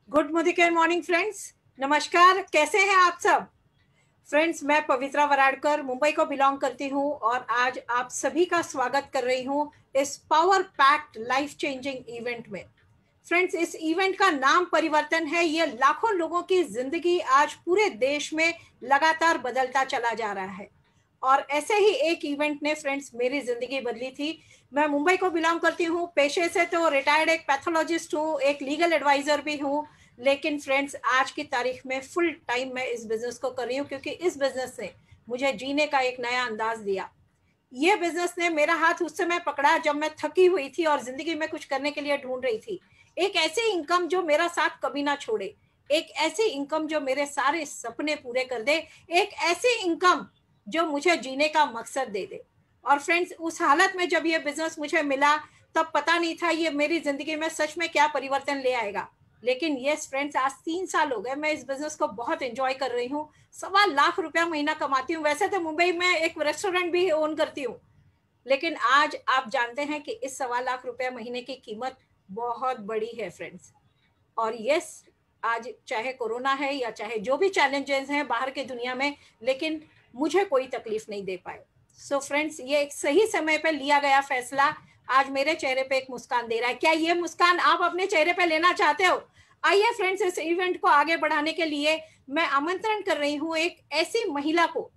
Good morning friends. नमस्कार, कैसे हैं आप सब फ्रेंड्स। मैं पवित्रा वराडकर मुंबई को बिलोंग करती हूं और आज आप सभी का स्वागत कर रही हूं इस power packed life changing event में। फ्रेंड्स, इस इवेंट का नाम परिवर्तन है। ये लाखों लोगों की जिंदगी आज पूरे देश में लगातार बदलता चला जा रहा है और ऐसे ही एक इवेंट ने फ्रेंड्स मेरी जिंदगी बदली थी। मैं मुंबई को बिलोंग करती हूँ, पेशे से तो रिटायर्ड एक पैथोलॉजिस्ट हूँ, एक लीगल एडवाइजर भी हूँ। लेकिन फ्रेंड्स, आज की तारीख में फुल टाइम मैं इस बिजनेस को कर रही हूँ क्योंकि इस बिजनेस ने मुझे जीने का एक नया अंदाज दिया। ये बिजनेस ने मेरा हाथ उस समय पकड़ा जब मैं थकी हुई थी और जिंदगी में कुछ करने के लिए ढूंढ रही थी। एक ऐसी इनकम जो मेरा साथ कभी ना छोड़े, एक ऐसी इनकम जो मेरे सारे सपने पूरे कर दे, एक ऐसी इनकम जो मुझे जीने का मकसद दे दे। और फ्रेंड्स, उस हालत में जब ये बिजनेस मुझे मिला तब पता नहीं था ये मेरी जिंदगी में सच में क्या परिवर्तन ले आएगा। लेकिन यस फ्रेंड्स, आज 3 साल हो गए मैं इस बिजनेस को बहुत एंजॉय कर रही हूँ। 1.25 लाख रुपया महीना कमाती हूँ। वैसे तो मुंबई में एक रेस्टोरेंट भी ओन करती हूँ, लेकिन आज आप जानते हैं कि इस 1.25 लाख रुपया महीने की कीमत बहुत बड़ी है फ्रेंड्स। और यस, आज चाहे कोरोना है या चाहे जो भी चैलेंजेस हैं बाहर के दुनिया में, लेकिन मुझे कोई तकलीफ नहीं दे पाए। सो फ्रेंड्स, ये एक सही समय पे लिया गया फैसला आज मेरे चेहरे पे एक मुस्कान दे रहा है। क्या ये मुस्कान आप अपने चेहरे पे लेना चाहते हो? आइए फ्रेंड्स, इस इवेंट को आगे बढ़ाने के लिए मैं आमंत्रण कर रही हूँ एक ऐसी महिला को,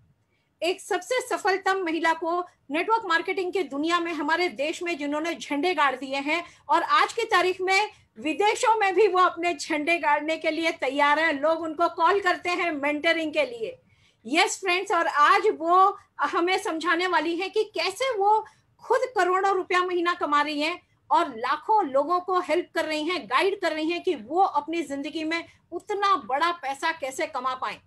एक सबसे सफलतम महिला को नेटवर्क मार्केटिंग की दुनिया में हमारे देश में, जिन्होंने झंडे गाड़ दिए हैं और आज की तारीख में विदेशों में भी वो अपने झंडे गाड़ने के लिए तैयार है। लोग उनको कॉल करते हैं मेंटरिंग के लिए। यस फ्रेंड्स, और आज वो हमें समझाने वाली है कि कैसे वो खुद करोड़ों रुपया महीना कमा रही हैं और लाखों लोगों को हेल्प कर रही हैं, गाइड कर रही हैं कि वो अपनी जिंदगी में उतना बड़ा पैसा कैसे कमा पाए।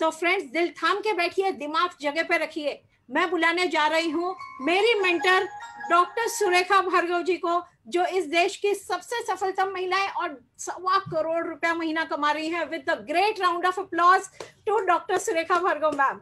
तो फ्रेंड्स, दिल थाम के बैठिए, दिमाग जगह पे रखिए। मैं बुलाने जा रही हूँ मेरी मेंटर डॉक्टर सुरेखा भार्गव जी को, जो इस देश की सबसे सफलतम महिला है और 1.25 करोड़ रुपया महीना कमा रही है। With the great round of applause to doctor Surekha Bhargav ma'am.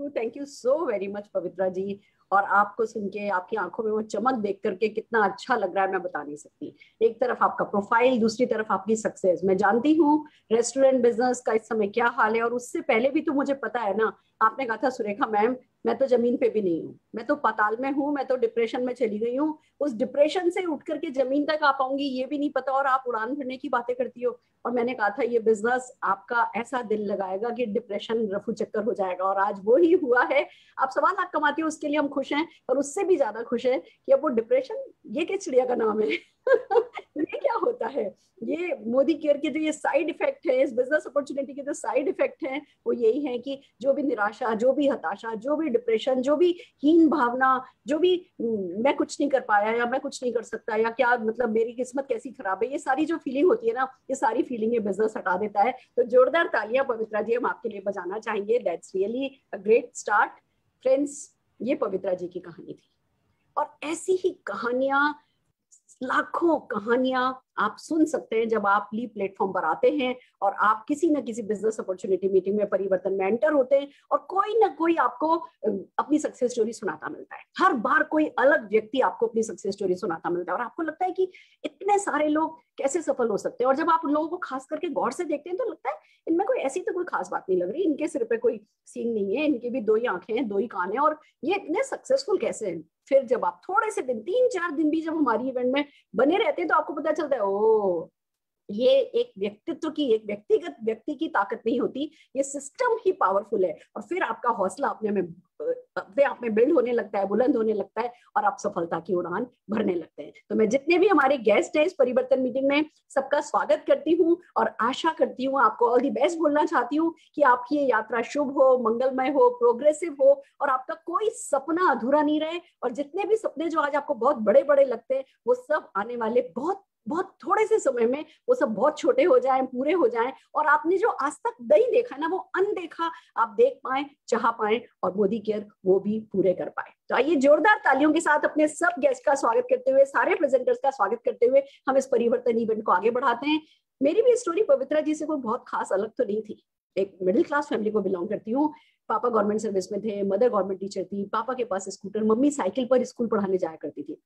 Thank you so very much Pavitra ji. और आपको सुन के, आपकी आंखों में वो चमक देख करके कितना अच्छा लग रहा है मैं बता नहीं सकती। एक तरफ आपका प्रोफाइल, दूसरी तरफ आपकी सक्सेस। मैं जानती हूँ रेस्टोरेंट बिजनेस का इस समय क्या हाल है, और उससे पहले भी तो मुझे पता है ना। आपने कहा था सुरेखा मैम, मैं तो जमीन पे भी नहीं हूँ, मैं तो पाताल में हूँ, मैं तो डिप्रेशन में चली गई हूँ। उस डिप्रेशन से उठ करके जमीन तक आ पाऊंगी ये भी नहीं पता, और आप उड़ान भरने की बातें करती हो। और मैंने कहा था ये बिजनेस आपका ऐसा दिल लगाएगा कि डिप्रेशन रफू चक्कर हो जाएगा, और आज वो ही हुआ है। आप 1.25 लाख कमाती हो, उसके लिए हम खुश हैं, और उससे भी ज्यादा खुश हैं कि अब वो डिप्रेशन, ये किस चिड़िया का नाम है ये क्या होता है? ये मोदी केयर के जो ये साइड इफेक्ट है, इस बिजनेस अपॉर्चुनिटी के जो साइड इफेक्ट हैं, वो यही है कि जो भी निराशा, जो भी हताशा, जो भी डिप्रेशन, जो भी हीन भावना, जो भी मैं कुछ नहीं कर पाया या मैं कुछ नहीं कर सकता या क्या मतलब मेरी किस्मत कैसी खराब है, ये सारी जो फीलिंग होती है ना, ये सारी फीलिंग ये बिजनेस हटा देता है। तो जोरदार तालियां पवित्रा जी हम आपके लिए बजाना चाहेंगे। That's really a great start friends. ये पवित्रा जी की कहानी थी, और ऐसी ही कहानियां, लाखों कहानियां आप सुन सकते हैं जब आप ली प्लेटफॉर्म पर आते हैं और आप किसी न किसी बिजनेस अपॉर्चुनिटी मीटिंग में, परिवर्तन में एंटर होते हैं, और कोई ना कोई आपको अपनी सक्सेस स्टोरी सुनाता मिलता है। हर बार कोई अलग व्यक्ति आपको अपनी सक्सेस स्टोरी सुनाता मिलता है, और आपको लगता है कि इतने सारे लोग कैसे सफल हो सकते हैं। और जब आप उन लोगों को खास करके गौर से देखते हैं तो लगता है इनमें कोई ऐसी तो कोई खास बात नहीं लग रही, इनके सिर पे कोई सींग नहीं है, इनके भी 2 ही आंखें हैं, 2 ही कान है, और ये इतने सक्सेसफुल कैसे हैं। फिर जब आप थोड़े से दिन, 3-4 दिन भी जब हमारी इवेंट में बने रहते हैं, तो आपको पता चलता है ओ, ये एक व्यक्तित्व की, एक व्यक्तिगत व्यक्ति की ताकत नहीं होती, ये सिस्टम ही पावरफुल है। और फिर आपका हौसला अपने आप में बिल्ड होने लगता है, बुलंद होने लगता है, और आप सफलता की उड़ान भरने लगते हैं। तो मैं जितने भी हमारे गेस्ट हैं इस परिवर्तन मीटिंग में, सबका स्वागत करती हूँ और आशा करती हूँ, आपको ऑल दी बेस्ट बोलना चाहती हूँ कि आपकी ये यात्रा शुभ हो, मंगलमय हो, प्रोग्रेसिव हो, और आपका कोई सपना अधूरा नहीं रहे। और जितने भी सपने जो आज आपको बहुत बड़े बड़े लगते हैं, वो सब आने वाले बहुत बहुत थोड़े से समय में वो सब बहुत छोटे हो जाएं, पूरे हो जाएं, और आपने जो आज तक नहीं देखा ना, वो अनदेखा आप देख पाए, चाह पाए, और मोदी केयर वो भी पूरे कर पाए। तो आइए जोरदार तालियों के साथ अपने सब गेस्ट का स्वागत करते हुए, सारे प्रेजेंटर्स का स्वागत करते हुए हम इस परिवर्तन इवेंट को आगे बढ़ाते हैं। मेरी भी स्टोरी पवित्रा जी से कोई बहुत खास अलग तो नहीं थी। एक मिडिल क्लास फैमिली को बिलोंग करती हूँ। पापा गवर्नमेंट सर्विस में थे, मदर गवर्नमेंट टीचर थी, पापा के पास स्कूटर, मम्मी साइकिल पर स्कूल पढ़ाने जाया करती थी।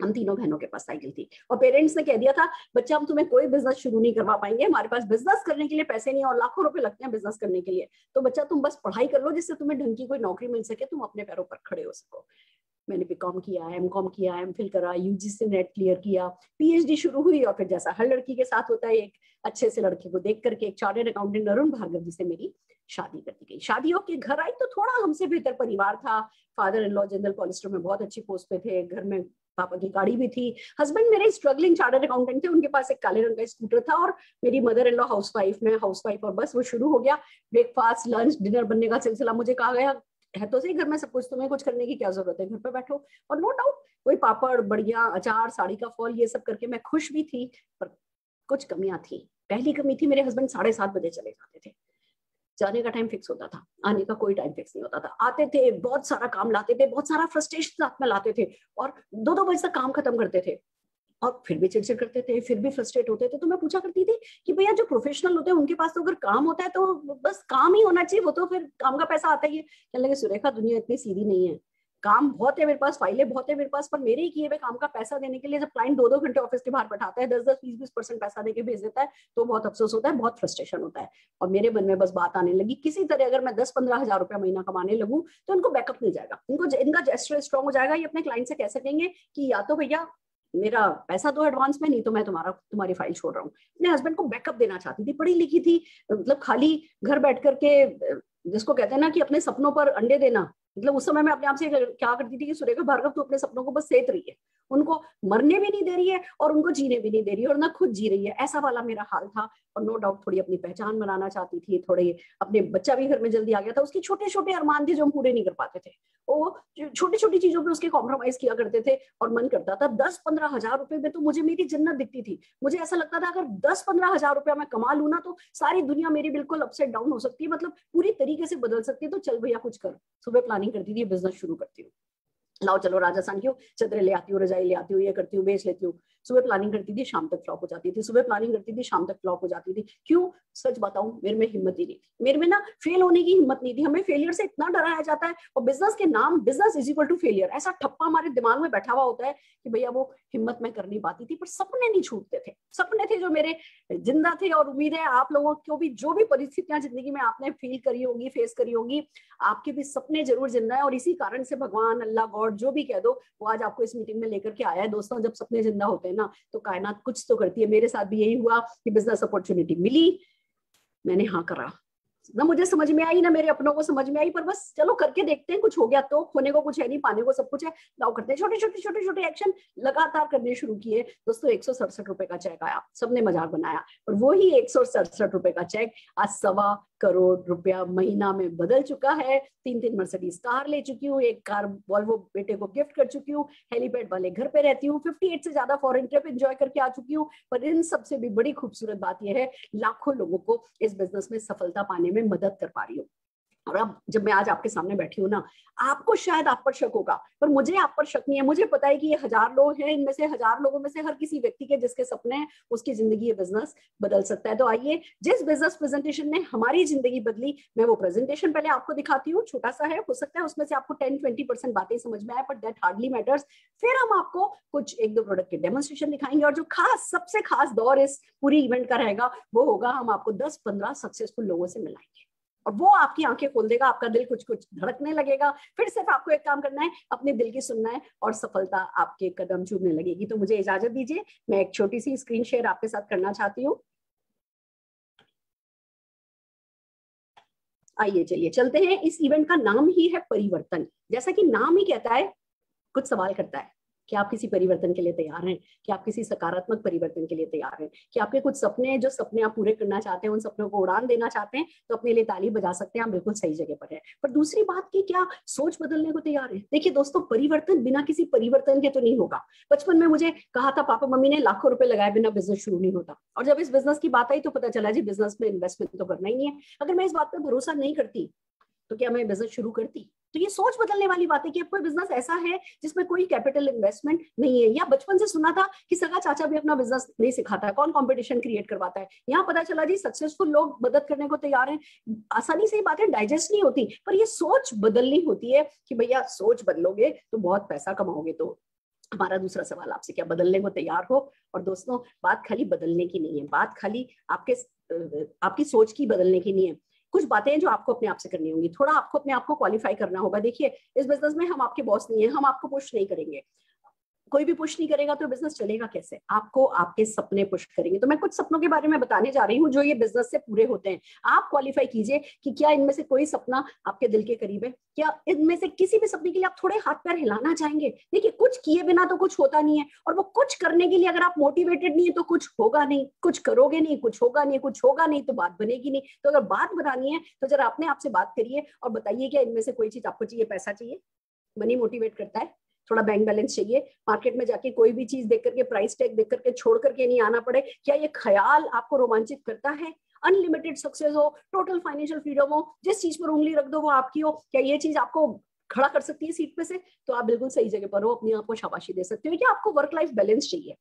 हम तीनों बहनों के पास साइकिल थी और पेरेंट्स ने कह दिया था बच्चा हम तुम्हें कोई बिजनेस शुरू नहीं करवा पाएंगे, हमारे पास बिजनेस करने के लिए पैसे नहीं और लाखों रुपए लगते हैं बिजनेस करने के लिए, तो बच्चा तुम बस पढ़ाई कर लो जिससे तुम्हें ढंग की कोई नौकरी मिल सके, तुम अपने पैरों पर खड़े हो सको। मैंने बीकॉम किया, एमकॉम किया, एमफिल करा, यूजीसी नेट क्लियर किया, पीएचडी शुरू हुई और फिर जैसा हर लड़की के साथ होता है एक अच्छे से लड़के को देख करके एक चार्टर्ड अकाउंटेंट अरुण भार्गव जी से मेरी शादी कर दी गई। शादी होकर घर आई तो थोड़ा हमसे बेहतर परिवार था, father in law general cholesterol में बहुत अच्छी पोस्ट पे थे, घर में पापा की गाड़ी भी थी, हस्बैंड मेरे स्ट्रगलिंग चार्टर्ड अकाउंटेंट थे, उनके पास एक काले रंग का स्कूटर था और मेरी मदर इन लॉ हाउसवाइफ, मैं हाउसवाइफ, और बस वो शुरू हो गया ब्रेकफास्ट लंच डिनर बनने का सिलसिला। मुझे कहा गया है तो सही घर में सब कुछ, तुम्हें कुछ करने की क्या जरूरत है, घर पे बैठो। और नो डाउट कोई पापड़ बढ़िया अचार साड़ी का फॉल ये सब करके मैं खुश भी थी, पर कुछ कमियां थी। पहली कमी थी मेरे हस्बैंड 7:30 बजे चले जाते थे, जाने का टाइम फिक्स होता था, आने का कोई टाइम फिक्स नहीं होता था। आते थे बहुत सारा काम लाते थे, बहुत सारा फ्रस्ट्रेशन साथ में लाते थे और 2-2 बजे तक काम खत्म करते थे और फिर भी चिड़चिड़ करते थे, फिर भी फ्रस्ट्रेट होते थे। तो मैं पूछा करती थी कि भैया जो प्रोफेशनल होते हैं उनके पास तो अगर काम होता है तो बस काम ही होना चाहिए, वो तो फिर काम का पैसा आता ही है। कहने लगे सुरेखा दुनिया इतनी सीधी नहीं है, काम बहुत है मेरे पास, फाइलें बहुत है मेरे पास, पर मेरे ही किए हुए काम का पैसा देने के लिए जब क्लाइंट 2-2 घंटे ऑफिस के बाहर बैठाता है, 10-10, 20-20% पैसा देके भेज देता है, तो बहुत अफसोस होता है, बहुत फ्रस्ट्रेशन होता है। और मेरे मन में बस बात आने लगी, किसी तरह अगर मैं 10-15 हजार रुपया महीना कमाने लगूं तो इनको बैकअप मिल जाएगा, इनका जेस्चर स्ट्रॉन्ग हो जाएगा, ये अपने क्लाइंट से कह सकेंगे कि या तो भैया मेरा पैसा दो एडवांस में, नहीं तो मैं तुम्हारी फाइल छोड़ रहा हूँ। अपने हस्बैंड को बैकअप देना चाहती थी, पढ़ी लिखी थी, मतलब खाली घर बैठ करके जिसको कहते हैं ना कि अपने सपनों पर अंडे देना, मतलब उस समय मैं अपने आप से क्या करती थी कि सुरेखा भार्गव तू अपने सपनों को बस सेत रही है, उनको मरने भी नहीं दे रही है और उनको जीने भी नहीं दे रही है और ना खुद जी रही है, ऐसा वाला मेरा हाल था। और नो डाउट थोड़ी अपनी पहचान बनाना चाहती थी, थोड़े अपने बच्चा भी घर में जल्दी आ गया था, उसके छोटे छोटे अरमान थे जो हम पूरे नहीं कर पाते थे, वो छोटी छोटी चीजों पे उसके कॉम्प्रोमाइज किया करते थे। और मन करता था 10-15 हजार रुपए में तो मुझे मेरी जन्नत दिखती थी, मुझे ऐसा लगता था अगर 10-15 हजार रुपया मैं कमा लूँ ना तो सारी दुनिया मेरी बिल्कुल अपसाइड डाउन हो सकती है, मतलब पूरी तरीके से बदल सकती है। तो चल भैया कुछ कर, सुबह प्लानिंग करती थी बिजनेस शुरू करती हूँ, लाओ चलो राजस्थान की चदरें ले आती हूँ, रजाई ले आती हूँ, ये करती हूँ, बेच लेती हूँ। सुबह प्लानिंग करती थी, शाम तक फ्लॉप हो जाती थी, सुबह प्लानिंग करती थी, शाम तक फ्लॉप हो जाती थी। क्यों? सच बताऊं, मेरे में हिम्मत ही नहीं थी, मेरे में ना फेल होने की हिम्मत नहीं थी। हमें फेलियर से इतना डराया जाता है और बिजनेस के नाम business is equal to failure, ऐसा ठप्पा हमारे दिमाग में बैठा हुआ होता है कि भैया वो हिम्मत में कर नहीं पाती थी। पर सपने नहीं छूटते थे, सपने थे जो मेरे जिंदा थे। और उम्मीद है आप लोगों को भी जो भी परिस्थितियां जिंदगी में आपने फील करी होगी, फेस करी होगी, आपके भी सपने जरूर जिंदा है। और इसी कारण से भगवान, अल्लाह, गॉड जो भी कह दो, वो आज आपको इस मीटिंग में लेकर के आया है। दोस्तों जब सपने जिंदा होते हैं ना तो कायनात कुछ तो करती है। मेरे साथ भी यही हुआ कि बिजनेस अपॉर्चुनिटी मिली, मैंने हाँ करा, ना मुझे समझ में आई ना मेरे अपनों को समझ में आई, पर बस चलो करके देखते हैं, कुछ हो गया तो, खोने को कुछ है नहीं, पाने को सब कुछ है, लाओ करते हैं। छोटे एक्शन लगातार करने शुरू किए। दोस्तों 167 रुपए का चेक आया, सबने मजाक बनाया, और वो ही 167 रुपए का चेक आज 1.25 करोड़ रुपया महीना में बदल चुका है। 3 मर्सिडीज कार ले चुकी हूँ, एक कार वॉल्वो बेटे को गिफ्ट कर चुकी हूँ, हेलीपैड वाले घर पे रहती हूँ, 58 से ज्यादा फॉरेन ट्रिप एंजॉय करके आ चुकी हूँ। पर इन सबसे भी बड़ी खूबसूरत बात यह है, लाखों लोगों को इस बिजनेस में सफलता पाने में मदद कर पा रही हूँ। और अब जब मैं आज आपके सामने बैठी हूँ ना, आपको शायद आप पर शक होगा, पर मुझे आप पर शक नहीं है। मुझे पता है कि ये 1000 लोग हैं, इनमें से 1000 लोगों में से हर किसी व्यक्ति के जिसके सपने हैं उसकी जिंदगी ये बिजनेस बदल सकता है। तो आइए, जिस बिजनेस प्रेजेंटेशन ने हमारी जिंदगी बदली, मैं वो प्रेजेंटेशन पहले आपको दिखाती हूँ। छोटा सा है, हो सकता है उसमें से आपको 10-20% बातें समझ में आए, बट दैट हार्डली मैटर्स। फिर हम आपको कुछ 1-2 प्रोडक्ट के डेमोन्स्ट्रेशन दिखाएंगे, और जो खास, सबसे खास दौर इस पूरी इवेंट का रहेगा वो होगा, हम आपको 10-15 सक्सेसफुल लोगों से मिलाएंगे और वो आपकी आंखें खोल देगा, आपका दिल कुछ कुछ धड़कने लगेगा। फिर सिर्फ आपको एक काम करना है, अपने दिल की सुनना है, और सफलता आपके कदम चूमने लगेगी। तो मुझे इजाजत दीजिए, मैं एक छोटी सी स्क्रीन शेयर आपके साथ करना चाहती हूँ। आइए चलिए चलते हैं। इस इवेंट का नाम ही है परिवर्तन। जैसा कि नाम ही कहता है, कुछ सवाल करता है कि आप किसी परिवर्तन के लिए तैयार हैं, कि आप किसी सकारात्मक परिवर्तन के लिए तैयार हैं, कि आपके कुछ सपने हैं, जो सपने आप पूरे करना चाहते हैं, उन सपनों को उड़ान देना चाहते हैं, तो अपने लिए ताली बजा सकते हैं, आप बिल्कुल सही जगह पर है। पर दूसरी बात की, क्या सोच बदलने को तैयार है? देखिए दोस्तों, परिवर्तन बिना किसी परिवर्तन के तो नहीं होगा। बचपन में मुझे कहा था पापा मम्मी ने, लाखों रुपए लगाए बिना बिजनेस शुरू नहीं होता। और जब इस बिजनेस की बात आई तो पता चला जी बिजनेस में इन्वेस्टमेंट तो करना ही नहीं है। अगर मैं इस बात पर भरोसा नहीं करती तो क्या मैं बिजनेस शुरू करती? तो ये सोच बदलने वाली बात है कि अब कोई बिजनेस ऐसा है जिसमें कोई कैपिटल इन्वेस्टमेंट नहीं है। या बचपन से सुना था कि सगा चाचा भी अपना बिजनेस नहीं सिखाता है, कौन कंपटीशन क्रिएट करवाता है। यहाँ पता चला जी सक्सेसफुल लोग मदद करने को तैयार हैं। आसानी से ये बातें डाइजेस्ट नहीं होती, पर ये सोच बदलनी होती है कि भैया सोच बदलोगे तो बहुत पैसा कमाओगे। तो हमारा दूसरा सवाल आपसे, क्या बदलने को तैयार हो? और दोस्तों, बात खाली बदलने की नहीं है, बात खाली आपकी सोच की बदलने की नहीं है। कुछ बातें जो आपको अपने आप से करनी होंगी, थोड़ा आपको अपने आप को क्वालिफाई करना होगा। देखिए, इस बिजनेस में हम आपके बॉस नहीं है, हम आपको पुश नहीं करेंगे। कोई भी पुश नहीं करेगा तो बिजनेस चलेगा कैसे? आपको आपके सपने पुश करेंगे। तो मैं कुछ सपनों के बारे में बताने जा रही हूँ जो ये बिजनेस से पूरे होते हैं। आप क्वालिफाई कीजिए कि क्या इनमें से कोई सपना आपके दिल के करीब है, क्या इनमें से किसी भी सपने के लिए आप थोड़े हाथ पैर हिलाना चाहेंगे? देखिए, कुछ किए बिना तो कुछ होता नहीं है, और वो कुछ करने के लिए अगर आप मोटिवेटेड नहीं है तो कुछ होगा नहीं। कुछ करोगे नहीं, कुछ होगा नहीं, कुछ होगा नहीं तो बात बनेगी नहीं। तो अगर बात बनानी है तो जरा अपने आप से बात करिए और बताइए क्या इनमें से कोई चीज आपको चाहिए? पैसा चाहिए? मनी मोटिवेट करता है। थोड़ा बैंक बैलेंस चाहिए। मार्केट में जाके कोई भी चीज देख करके, प्राइस टैग देख करके छोड़ करके नहीं आना पड़े। क्या ये ख्याल आपको रोमांचित करता है? अनलिमिटेड सक्सेस हो, टोटल फाइनेंशियल फ्रीडम हो, जिस चीज पर उंगली रख दो वो आपकी हो, क्या ये चीज आपको खड़ा कर सकती है सीट पे से? तो आप बिल्कुल सही जगह पर हो, अपने आप को शाबाशी दे सकते हो। क्या आपको वर्क लाइफ बैलेंस चाहिए?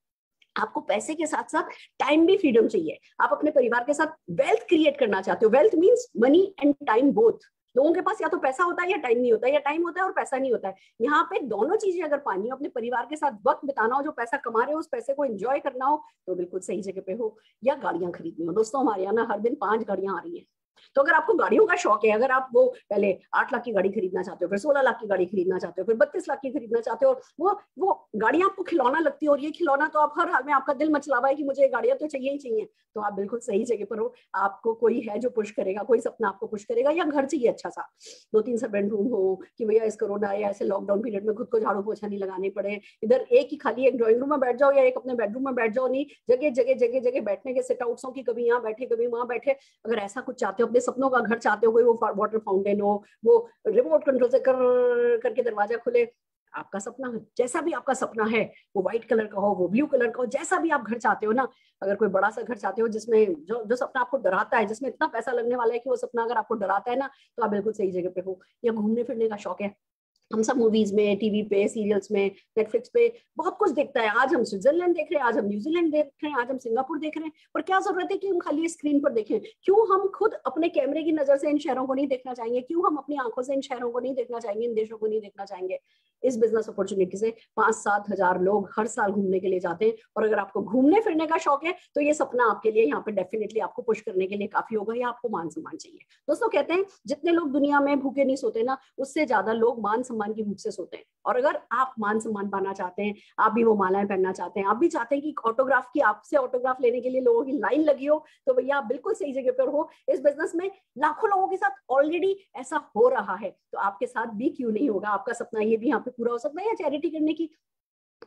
आपको पैसे के साथ साथ टाइम भी फ्रीडम चाहिए। आप अपने परिवार के साथ वेल्थ क्रिएट करना चाहते हो। Wealth means money and time both. लोगों के पास या तो पैसा होता है या टाइम नहीं होता है, या टाइम होता है और पैसा नहीं होता है। यहाँ पे दोनों चीजें अगर पानी हो, अपने परिवार के साथ वक्त बिताना हो, जो पैसा कमा रहे हो उस पैसे को एंजॉय करना हो, तो बिल्कुल सही जगह पे हो। या गाड़ियां खरीदनी हो। दोस्तों, हमारे यहाँ ना हर दिन 5 गाड़ियां आ रही है। तो अगर आपको गाड़ियों का शौक है, अगर आप वो पहले 8 लाख की गाड़ी खरीदना चाहते हो, फिर 16 लाख की गाड़ी खरीदना चाहते हो, फिर 32 लाख की खरीदना चाहते हो, वो गाड़ियां आपको खिलौना लगती है, और ये खिलौना तो आप हर हाल में, आपका दिल मचलावा है कि मुझे ये गाड़ियां तो चाहिए ही चाहिए, तो आप बिल्कुल सही जगह पर हो। आपको कोई है जो पुश करेगा, कोई सपना आपको पुश करेगा। या घर चाहिए अच्छा सा, 2-3 सा बेडरूम हो, कि भैया इस कोरोना या ऐसे लॉकडाउन पीरियड में खुद को झाड़ू पोछा नहीं लगाने पड़े। इधर एक ही खाली एक ड्राइंग रूम में बैठ जाओ या एक अपने बेडरूम में बैठ जाओ, नहीं जगह जगह जगह जगह बैठने के सिट आउट्स हो कि कभी यहाँ बैठे कभी वहां बैठे। अगर ऐसा कुछ चाहते हो, अपने सपनों का घर चाहते हो, कोई वो वाटर फाउंटेन हो, वो रिमोट कंट्रोल से कर करके दरवाजा खुले, आपका सपना जैसा भी आपका सपना है, वो व्हाइट कलर का हो, वो ब्लू कलर का हो, जैसा भी आप घर चाहते हो ना। अगर कोई बड़ा सा घर चाहते हो जिसमें जो सपना आपको डराता है, जिसमें इतना पैसा लगने वाला है कि वो सपना अगर आपको डराता है ना, तो आप बिल्कुल सही जगह पे हो। या घूमने फिरने का शौक है, हम सब मूवीज में, टीवी पे, सीरियल्स में, नेटफ्लिक्स पे बहुत कुछ देखता है। आज हम स्विट्जरलैंड देख रहे हैं, आज हम न्यूजीलैंड देख रहे हैं, आज हम सिंगापुर देख रहे हैं। और क्या जरूरत है कि हम खाली स्क्रीन पर देखें? क्यों हम खुद अपने कैमरे की नजर से इन शहरों को नहीं देखना चाहेंगे? क्यों हम अपनी आंखों से इन शहरों को नहीं देखना चाहेंगे, इन देशों को नहीं देखना चाहेंगे? इस बिजनेस अपॉर्चुनिटी से 5-7 हजार लोग हर साल घूमने के लिए जाते हैं। और अगर आपको घूमने फिरने का शौक है तो ये सपना आपके लिए यहाँ पे डेफिनेटली आपको पुश करने के लिए काफी होगा। या आपको मान सम्मान चाहिए? दोस्तों, कहते हैं जितने लोग दुनिया में भूखे नहीं सोते ना, उससे ज्यादा लोग मान सम्मान की भूख से सोते हैं। और अगर आप मान सम्मान पाना चाहते हैं, आप भी वो मालाएं पहनना चाहते हैं, आप भी चाहते हैं कि ऑटोग्राफ की, आपसे ऑटोग्राफ लेने के लिए लोगों की लाइन लगी हो, तो भैया आप बिल्कुल सही जगह पर हो। इस बिजनेस में लाखों लोगों के साथ ऑलरेडी ऐसा हो रहा है, तो आपके साथ भी क्यों नहीं होगा? आपका सपना ये भी यहाँ पे पूरा हो सकता है। या चैरिटी करने की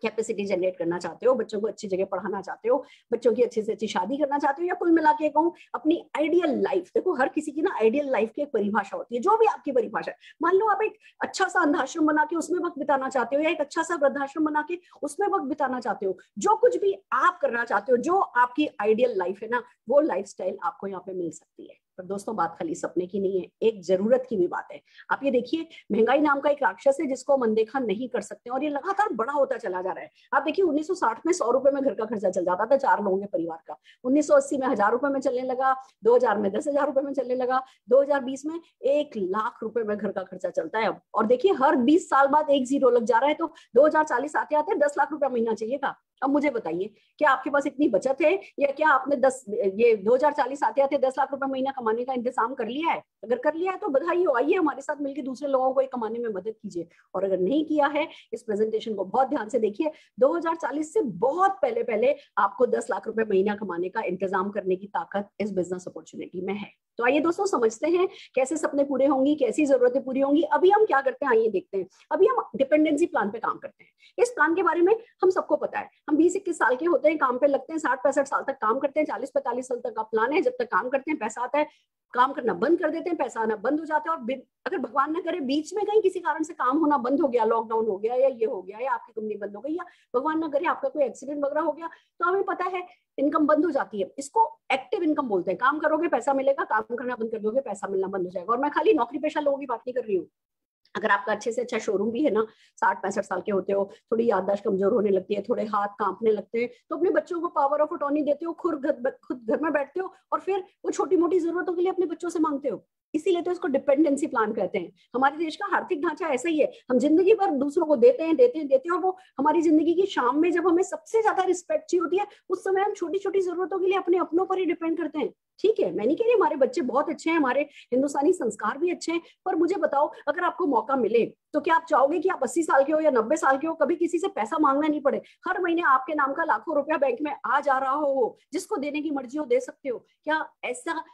कैपेसिटी जनरेट करना चाहते हो, बच्चों को अच्छी जगह पढ़ाना चाहते हो, बच्चों की अच्छी से अच्छी शादी करना चाहते हो, या कुल मिला के कहूँ अपनी आइडियल लाइफ। देखो, हर किसी की ना आइडियल लाइफ की एक परिभाषा होती है, जो भी आपकी परिभाषा है। मान लो आप एक अच्छा सा अंधाश्रम बना के उसमें वक्त बिताना चाहते हो, या एक अच्छा सा वृद्धाश्रम बना के उसमें वक्त बिताना चाहते हो, जो कुछ भी आप करना चाहते हो, जो आपकी आइडियल लाइफ है ना, वो लाइफस्टाइल आपको यहाँ पे मिल सकती है। पर दोस्तों, बात खाली सपने की नहीं है, एक जरूरत की भी बात है। आप ये देखिए, महंगाई नाम का एक राक्षस है जिसको हम अनदेखा नहीं कर सकते, और ये लगातार बड़ा होता चला जा रहा है। आप देखिए, 1960 में 100 रुपए में घर का खर्चा चल जाता था 4 लोगों के परिवार का। 1980 में 1000 रुपए में चलने लगा, 2000 में 10,000 रुपए में चलने लगा, 2020 में 1 लाख रुपए में घर का खर्चा चलता है अब। और देखिए, हर 20 साल बाद एक जीरो लग जा रहा है, तो 2040 आते आते 10 लाख रुपया महीना चाहिएगा। अब मुझे बताइए, क्या आपके पास इतनी बचत है, या क्या आपने 2040 आते आते 10 लाख रुपए महीना कमाने का इंतजाम कर लिया है? अगर कर लिया है तो बधाई हो, आइए हमारे साथ मिलकर दूसरे लोगों को कमाने में मदद कीजिए। और अगर नहीं किया है, इस प्रेजेंटेशन को बहुत ध्यान से देखिए। 2040 से बहुत पहले पहले आपको 10 लाख रुपए महीना कमाने का इंतजाम करने की ताकत इस बिजनेस अपॉर्चुनिटी में है। तो आइए दोस्तों, समझते हैं कैसे सपने पूरे होंगी, कैसी जरूरतें पूरी होंगी। अभी हम क्या करते हैं, आइए देखते हैं। अभी हम डिपेंडेंसी प्लान पे काम करते हैं। इस प्लान के बारे में हम सबको पता है। हम 20-21 साल के होते हैं, काम पे लगते हैं, 60-65 साल तक काम करते हैं, 40-45 साल तक का प्लान है। जब तक काम करते हैं, पैसा आता है, काम करना बंद कर देते हैं, पैसा आना बंद हो जाता है। और अगर भगवान ना करे बीच में कहीं किसी कारण से काम होना बंद हो गया, लॉकडाउन हो गया, या ये हो गया, या आपकी कंपनी बंद हो गई, या भगवान ना करे आपका कोई एक्सीडेंट वगैरह हो गया, तो हमें पता है इनकम बंद हो जाती है। इसको एक्टिव इनकम बोलते हैं। काम करोगे पैसा मिलेगा, काम करना बंद कर दोगे पैसा मिलना बंद हो जाएगा। और मैं खाली नौकरी पेशा लोगों की बात नहीं कर रही हूँ। अगर आपका अच्छे से अच्छा शोरूम भी है ना, 60-65 साल के होते हो, थोड़ी याददाश्त कमजोर होने लगती है, थोड़े हाथ कांपने लगते हैं, तो अपने बच्चों को पावर ऑफ अटॉर्नी देते हो, खुद घर में बैठते हो, और फिर वो छोटी मोटी जरूरतों के लिए अपने बच्चों से मांगते हो। इसीलिए तो इसको डिपेंडेंसी प्लान कहते हैं। हमारे देश का आर्थिक ढांचा ऐसा ही है, हम जिंदगी भर दूसरों को देते हैं देते हैं देते हैं, और वो हमारी जिंदगी की शाम में जब हमें सबसे ज्यादा रिस्पेक्ट चाहिए होती है, उस समय हम छोटी छोटी जरूरतों के लिए अपने अपनों पर ही डिपेंड करते हैं। ठीक है, मैं नहीं कह रही हमारे बच्चे बहुत अच्छे हैं, हमारे हिंदुस्तानी संस्कार भी अच्छे हैं, पर मुझे बताओ अगर आपको मौका मिले तो क्या आप चाहोगे कि आप 80 साल के हो या 90 साल के हो, कभी किसी से पैसा मांगना नहीं पड़े, हर महीने आपके नाम का लाखों रुपया बैंक में आ जा रहा हो, जिसको देने की मर्जी हो दे सकते हो? क्या ऐसा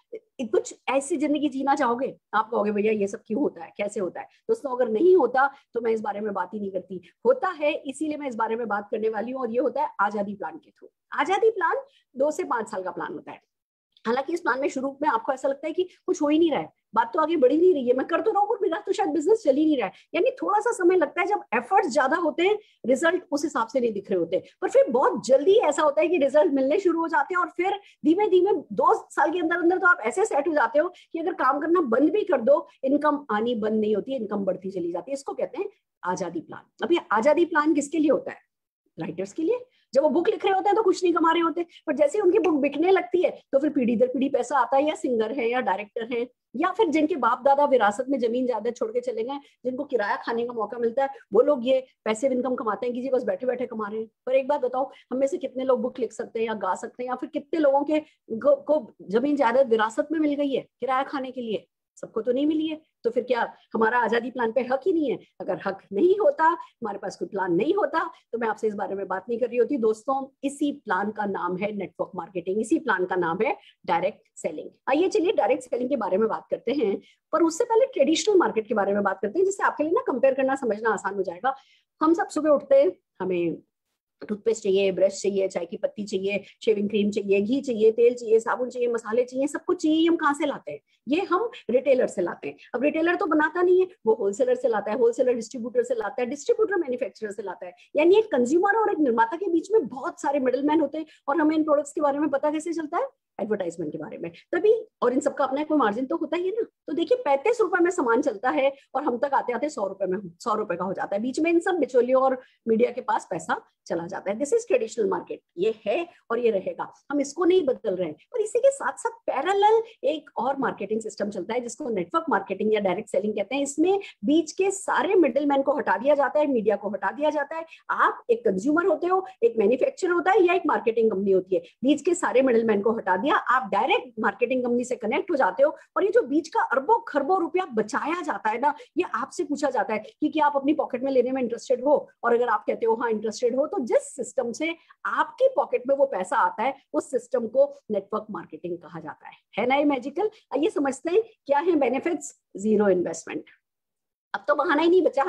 कुछ ऐसी जिंदगी जीना चाहोगे? आप कहोगे भैया ये सब क्यों होता है, कैसे होता है? दोस्तों अगर नहीं होता तो मैं इस बारे में बात ही नहीं करती, होता है इसीलिए मैं इस बारे में बात करने वाली हूँ, और ये होता है आजादी प्लान के थ्रू। आजादी प्लान 2 से 5 साल का प्लान होता है। हालांकि इस प्लान में शुरू में आपको ऐसा लगता है कि कुछ हो ही नहीं रहा है, बात तो आगे बढ़ ही नहीं रही है, मैं कर तो रहा हूँ मेरा तो शायद बिजनेस चल ही नहीं रहा है। यानी थोड़ा सा समय लगता है, जब एफर्ट्स ज्यादा होते हैं रिजल्ट उस हिसाब से नहीं दिख रहे होते, पर फिर बहुत जल्दी ऐसा होता है कि रिजल्ट मिलने शुरू हो जाते हैं, और फिर धीमे धीमे 2 साल के अंदर अंदर तो आप ऐसे सेट हो जाते हो कि अगर काम करना बंद भी कर दो, इनकम आनी बंद नहीं होती, इनकम बढ़ती चली जाती है। इसको कहते हैं आजादी प्लान। अब ये आजादी प्लान किसके लिए होता है? राइटर्स के लिए। जब वो बुक लिख रहे होते हैं तो कुछ नहीं कमा रहे होते, पर जैसे उनकी बुक बिकने लगती है तो फिर पीढ़ी दर पीढ़ी पैसा आता है, या सिंगर है या डायरेक्टर है, या फिर जिनके बाप दादा विरासत में जमीन जायदाद छोड़ के चले गए, जिनको किराया खाने का मौका मिलता है, वो लोग ये पैसिव इनकम कमाते हैं कि जी बस बैठे बैठे कमा रहे हैं। पर एक बात बताओ, हम में से कितने लोग बुक लिख सकते हैं या गा सकते हैं, या फिर कितने लोगों के को जमीन जायदाद विरासत में मिल गई है किराया खाने के लिए? सबको तो नहीं मिली है। तो फिर क्या हमारा आजादी प्लान पे हक ही नहीं है? अगर हक नहीं होता, हमारे पास कोई प्लान नहीं होता, तो मैं आपसे इस बारे में बात नहीं कर रही होती। दोस्तों इसी प्लान का नाम है नेटवर्क मार्केटिंग, इसी प्लान का नाम है डायरेक्ट सेलिंग। आइए चलिए डायरेक्ट सेलिंग के बारे में बात करते हैं, पर उससे पहले ट्रेडिशनल मार्केट के बारे में बात करते हैं, जिससे आपके लिए ना कंपेयर करना समझना आसान हो जाएगा। हम सब सुबह उठते हैं, हमें टूथपेस्ट चाहिए, ब्रश चाहिए, चाय की पत्ती चाहिए, शेविंग क्रीम चाहिए, घी चाहिए, तेल चाहिए, साबुन चाहिए, मसाले चाहिए, सब कुछ चाहिए। हम कहाँ से लाते हैं? ये हम रिटेलर से लाते हैं। अब रिटेलर तो बनाता नहीं है, वो होलसेलर से लाता है, होलसेलर डिस्ट्रीब्यूटर से लाता है, डिस्ट्रीब्यूटर मैन्युफैक्चरर से लाता है। यानी एक कंज्यूमर और एक निर्माता के बीच में बहुत सारे मिडलमैन होते हैं, और हमें इन प्रोडक्ट्स के बारे में पता कैसे चलता है? एडवर्टाइजमेंट के बारे में तभी। और इन सबका अपना कोई मार्जिन तो होता ही है ना। तो देखिए 35 रुपए में सामान चलता है, और हम तक आते आते 100 रुपए में 100 रुपए का हो जाता है। बीच में इन सब बिचौलियों और मीडिया के पास पैसा चला जाता है। दिस इज ट्रेडिशनल मार्केट, ये है और ये रहेगा, हम इसको नहीं बदल रहे हैं। पर इसी के साथ साथ पैरेलल एक और मार्केटिंग सिस्टम चलता है, जिसको नेटवर्क मार्केटिंग या डायरेक्ट सेलिंग कहते हैं। इसमें बीच के सारे मिडिलमैन को हटा दिया जाता है, मीडिया को हटा दिया जाता है। आप एक कंज्यूमर होते हो, एक मैन्युफैक्चरर होता है, या एक मार्केटिंग कंपनी होती है। बीच के सारे मिडिलमैन को हटा दिया, आप डायरेक्ट मार्केटिंग कंपनी से कनेक्ट हो जाते हो, और ये जो बीच का अरबों खरबों रुपया बचाया जाता है ना, ये आपसे पूछा जाता है कि क्या आप अपनी पॉकेट में लेने में इंटरेस्टेड हो? और अगर आप कहते हो हाँ इंटरेस्टेड हो, तो जिस सिस्टम से आपकी पॉकेट में वो पैसा आता है, उस सिस्टम को नेटवर्क मार्केटिंग कहा जाता है ना? ये मैजिकल। आइए समझते हैं क्या है बेनिफिट्स। 0 इन्वेस्टमेंट। अब तो बहाना ही नहीं बचा।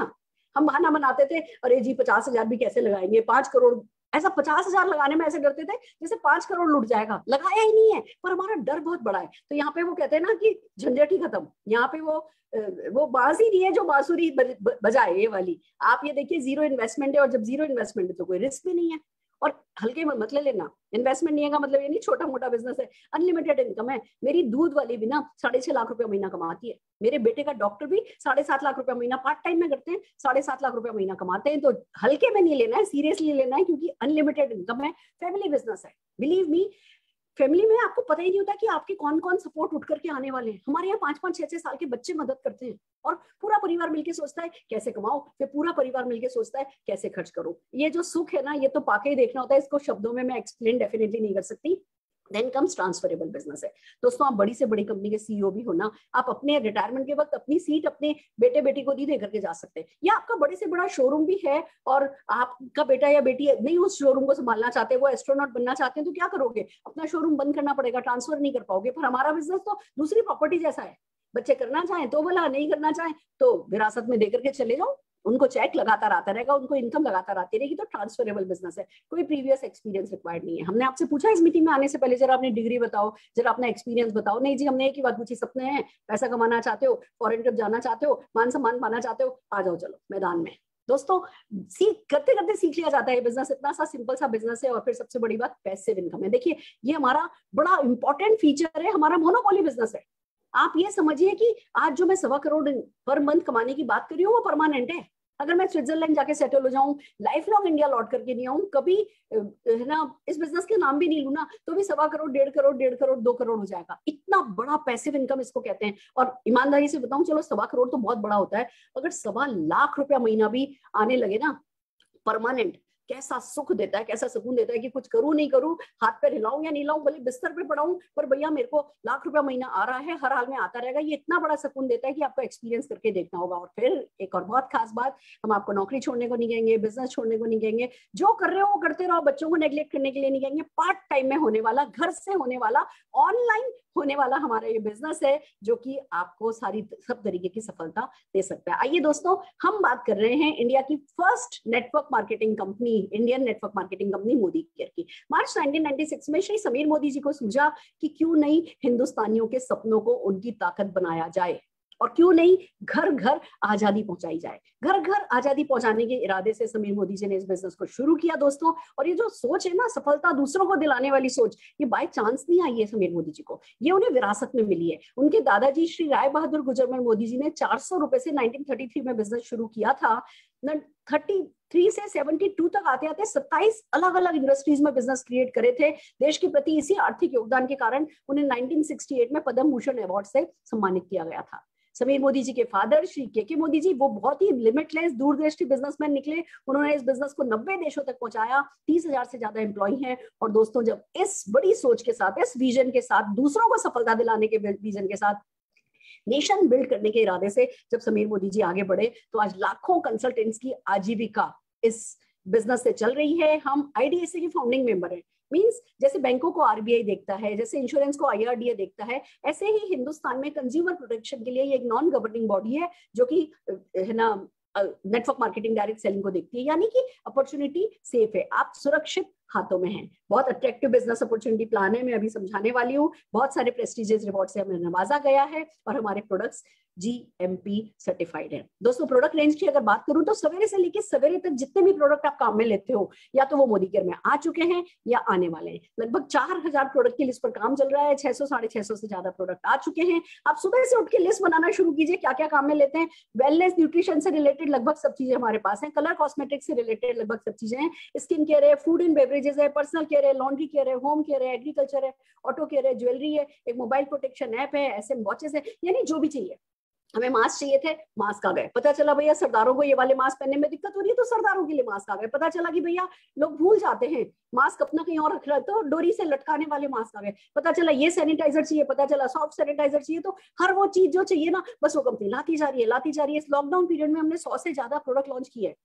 हम बहाना बनाते थे, अरे जी 50,000 भी कैसे लगाएंगे, 5 करोड़, ऐसा 50,000 लगाने में ऐसे डरते थे जैसे 5 करोड़ लुट जाएगा। लगाया ही नहीं है, पर हमारा डर बहुत बड़ा है। तो यहाँ पे वो कहते हैं ना कि झंझट ही खत्म। यहाँ पे वो बांसुरी नहीं है जो बांसुरी बजाए, ये वाली। आप ये देखिए 0 इन्वेस्टमेंट है, और जब 0 इन्वेस्टमेंट है तो कोई रिस्क भी नहीं है, और हल्के में मतलब लेना। इन्वेस्टमेंट नहीं है का मतलब ये नहीं छोटा मोटा बिजनेस है, अनलिमिटेड इनकम है। मेरी दूध वाली भी ना 6.5 लाख रुपया महीना कमाती है। मेरे बेटे का डॉक्टर भी 7.5 लाख रुपया महीना पार्ट टाइम में करते हैं, 7.5 लाख रुपया महीना कमाते हैं। तो हल्के में नहीं लेना है, सीरियसली लेना है, क्योंकि अनलिमिटेड इनकम है, फैमिली बिजनेस है। बिलीव मी, फैमिली में आपको पता ही नहीं होता कि आपके कौन कौन सपोर्ट उठ करके आने वाले हैं। हमारे यहाँ 5-5, 6-6 साल के बच्चे मदद करते हैं, और पूरा परिवार मिलके सोचता है कैसे कमाओ, फिर पूरा परिवार मिलके सोचता है कैसे खर्च करो। ये जो सुख है ना, ये तो पाके ही देखना होता है, इसको शब्दों में मैं एक्सप्लेन डेफिनेटली नहीं कर सकती। देन कम्स ट्रांसफरेबल बिजनेस है। दोस्तों आप बड़ी से बड़ी कंपनी के सीईओ भी हो ना, आप अपने रिटायरमेंट के वक्त अपनी सीट अपने बेटे बेटी को दे करके जा सकते हैं। या आपका बड़े से बड़ा शोरूम भी है, और आपका बेटा या बेटी नहीं उस शोरूम को संभालना चाहते, वो एस्ट्रोनॉट बनना चाहते हैं, तो क्या करोगे? अपना शोरूम बंद करना पड़ेगा, ट्रांसफर नहीं कर पाओगे। पर हमारा बिजनेस तो दूसरी प्रॉपर्टी जैसा है, बच्चे करना चाहें तो भला, नहीं करना चाहें तो विरासत में देकर के चले जाओ, उनको चेक लगातार आता रहेगा, उनको इनकम लगातार आती रहेगी। तो ट्रांसफरेबल बिजनेस है, कोई प्रीवियस एक्सपीरियंस रिक्वायर्ड नहीं है। हमने आपसे पूछा इस मीटिंग में आने से पहले, जरा अपनी डिग्री बताओ, जरा अपना एक्सपीरियंस बताओ। नहीं जी, हमने एक ही बात पूछी, सपने हैं, पैसा कमाना चाहते हो, फॉरेन ट्रिप जाना चाहते हो, मान सम्मान पाना चाहते हो, आ जाओ चलो मैदान में। दोस्तों सीख करते करते सीख लिया जाता है। बिजनेस इतना सा सिंपल सा बिजनेस है, और फिर सबसे बड़ी बात पैसिव इनकम है। देखिए ये हमारा बड़ा इंपॉर्टेंट फीचर है, हमारा मोनोपोली बिजनेस है। आप ये समझिए कि आज जो मैं 1.25 करोड़ पर मंथ कमाने की बात कर रही हूँ, वो परमानेंट है। अगर मैं स्विट्जरलैंड जाके सेटल हो जाऊं, लाइफ लॉन्ग इंडिया लौट करके नहीं आऊं, कभी है ना इस बिजनेस के नाम भी नहीं लू ना, तो भी 1.25 करोड़, 1.5 करोड़, 1.5 करोड़, 2 करोड़ हो जाएगा। इतना बड़ा पैसिव इनकम इसको कहते हैं। और ईमानदारी से बताऊं, चलो 1.25 करोड़ तो बहुत बड़ा होता है, अगर 1.25 लाख रुपया महीना भी आने लगे ना परमानेंट, कैसा सुख देता है, कैसा सुकून देता है कि कुछ करूं नहीं करूं, हाथ पे हिलाऊं या नहीं हिलाऊं, भले बिस्तर पे पड़ाऊं, पर भैया मेरे को लाख रुपया महीना आ रहा है, हर हाल में आता रहेगा। ये इतना बड़ा सुकून देता है कि आपको एक्सपीरियंस करके देखना होगा। और फिर एक और बहुत खास बात, हम आपको नौकरी छोड़ने को नहीं कहेंगे, बिजनेस छोड़ने को नहीं कहेंगे, जो कर रहे हो वो करते रहो, बच्चों को नेग्लेक्ट करने के लिए नहीं कहेंगे। पार्ट टाइम में होने वाला, घर से होने वाला, ऑनलाइन होने वाला हमारा ये बिजनेस है, जो कि आपको सारी सब तरीके की सफलता दे सकता है। आइए दोस्तों, हम बात कर रहे हैं इंडिया की first network marketing company, Indian network marketing company Modi care की। मार्च 1996 में श्री समीर मोदी जी को सूझा कि क्यों नहीं हिंदुस्तानियों के सपनों को उनकी ताकत बनाया जाए, और क्यों नहीं घर घर आजादी पहुंचाई जाए। घर घर आजादी पहुंचाने के इरादे से समीर मोदी जी ने इस बिजनेस को शुरू किया दोस्तों। और ये जो सोच है ना, सफलता दूसरों को दिलाने वाली सोच, ये बाय चांस नहीं आई है समीर मोदी जी को, ये उन्हें विरासत में मिली है। उनके दादाजी श्री राय बहादुर गुजरमल मोदी जी ने 400 रुपए से 1933 में बिजनेस शुरू किया था। 33 से 72 तक आते आते 27 अलग अलग इंडस्ट्रीज में बिजनेस क्रिएट करे थे। देश के प्रति इसी आर्थिक योगदान के कारण उन्हें 1968 में पद्म भूषण अवार्ड से सम्मानित किया गया था। समीर मोदी जी के फादर श्री के मोदी जी, वो बहुत ही लिमिटलेस दूरदृष्टि बिजनेसमैन निकले। उन्होंने इस बिजनेस को 90 देशों तक पहुंचाया, 30,000 से ज्यादा एम्प्लॉय हैं। और दोस्तों, जब इस बड़ी सोच के साथ, इस विजन के साथ, दूसरों को सफलता दिलाने के विजन के साथ, नेशन बिल्ड करने के इरादे से जब समीर मोदी जी आगे बढ़े, तो आज लाखों कंसल्टेंट्स की आजीविका इस बिजनेस से चल रही है। हम आईडीएसए के फाउंडिंग मेंबर हैं। मींस जैसे बैंकों को आरबीआई देखता है, जैसे इंश्योरेंस को आईआरडीए देखता है, ऐसे ही हिंदुस्तान में कंज्यूमर प्रोटेक्शन के लिए ये एक नॉन गवर्निंग बॉडी है, जो कि है ना नेटवर्क मार्केटिंग डायरेक्ट सेलिंग को देखती है। यानी कि अपॉर्चुनिटी सेफ है, आप सुरक्षित हाथों में हैं। बहुत अट्रैक्टिव बिजनेस अपॉर्चुनिटी प्लान है, मैं अभी समझाने वाली हूँ। बहुत सारे प्रेस्टिजियस रिवॉर्ड से हमें नवाजा गया है, और हमारे प्रोडक्ट्स जीएमपी सर्टिफाइड है। दोस्तों, प्रोडक्ट रेंज की अगर बात करूं तो सवेरे से लेकर सवेरे तक जितने भी प्रोडक्ट आप काम में लेते हो, या तो वो मोदी केयर में आ चुके हैं या आने वाले हैं। लगभग 4000 प्रोडक्ट की लिस्ट पर काम चल रहा है। 600 650 से ज्यादा प्रोडक्ट आ चुके हैं। आप सुबह से उठ के लिस्ट बनाना शुरू कीजिए, क्या क्या काम में लेते हैं। वेलनेस न्यूट्रिशन से रिलेटेड लगभग सब चीजें हमारे पास हैं। कलर कॉस्मेटिक्स से रिलेटेड लगभग सब चीजें हैं। स्किन केयर है, फूड एंड बेवरेजेस है, पर्सनल केयर है, लॉन्ड्री केयर है, होम केयर है, एग्रीकल्चर है, ऑटो केयर है, ज्वेलरी है, एक मोबाइल प्रोटेक्शन ऐप है, एसएम वॉचेस है। यानी जो भी चाहिए। हमें मास्क चाहिए थे, मास्क आ गए। पता चला भैया सरदारों को ये वाले मास्क पहनने में दिक्कत हो रही है, तो सरदारों के लिए मास्क आ गए। पता चला कि भैया लोग भूल जाते हैं, मास्क अपना कहीं और रख रहा है, तो डोरी से लटकाने वाले मास्क आ गए। पता चला ये सैनिटाइजर चाहिए, पता चला सॉफ्ट सैनिटाइजर चाहिए। तो हर वो चीज जो चाहिए ना, बस वो कंपनी लाती जा रही है, लाती जा रही है। इस लॉकडाउन पीरियड में हमने 100 से ज्यादा प्रोडक्ट लॉन्च किए हैं।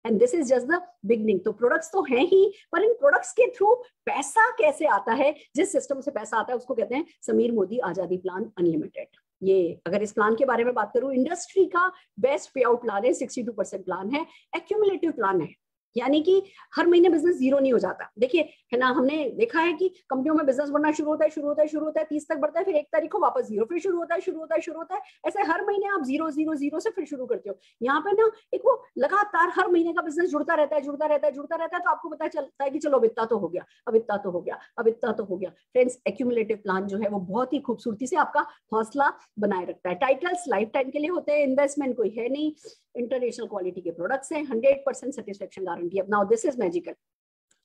And this is just the beginning. तो प्रोडक्ट्स तो हैं ही, पर इन प्रोडक्ट्स के थ्रू पैसा कैसे आता है, जिस सिस्टम से पैसा आता है, उसको कहते हैं समीर मोदी आजादी प्लान अनलिमिटेड। ये अगर इस प्लान के बारे में बात करूं, इंडस्ट्री का बेस्ट पे आउट प्लान है, 62% प्लान है, एक्यूमुलेटिव प्लान है। यानी कि हर महीने बिजनेस जीरो नहीं हो जाता। देखिए है ना, हमने देखा है कि कंपनियों में बिजनेस बढ़ना शुरू होता है 30 तक बढ़ता है, फिर 1 तारीख को वापस जीरो, फिर शुरू होता है। ऐसे हर महीने आप जीरो से फिर शुरू करते हो। यहाँ पे ना एक वो लगातार हर महीने का बिजनेस जुड़ता रहता है। तो आपको पता चलता है कि चलो अब इतना तो हो गया। फ्रेंड्स, एक्यूमुलेटिव प्लान जो है वो बहुत ही खूबसूरती से आपका हौसला बनाए रखता है। टाइटल्स लाइफ टाइम के लिए होते हैं, इन्वेस्टमेंट कोई है नहीं, इंटरनेशनल क्वालिटी के प्रोडक्ट्स हैं, 100% सेटिस्फेक्शन गारंटी। अब नाउ दिस इज मैजिकल।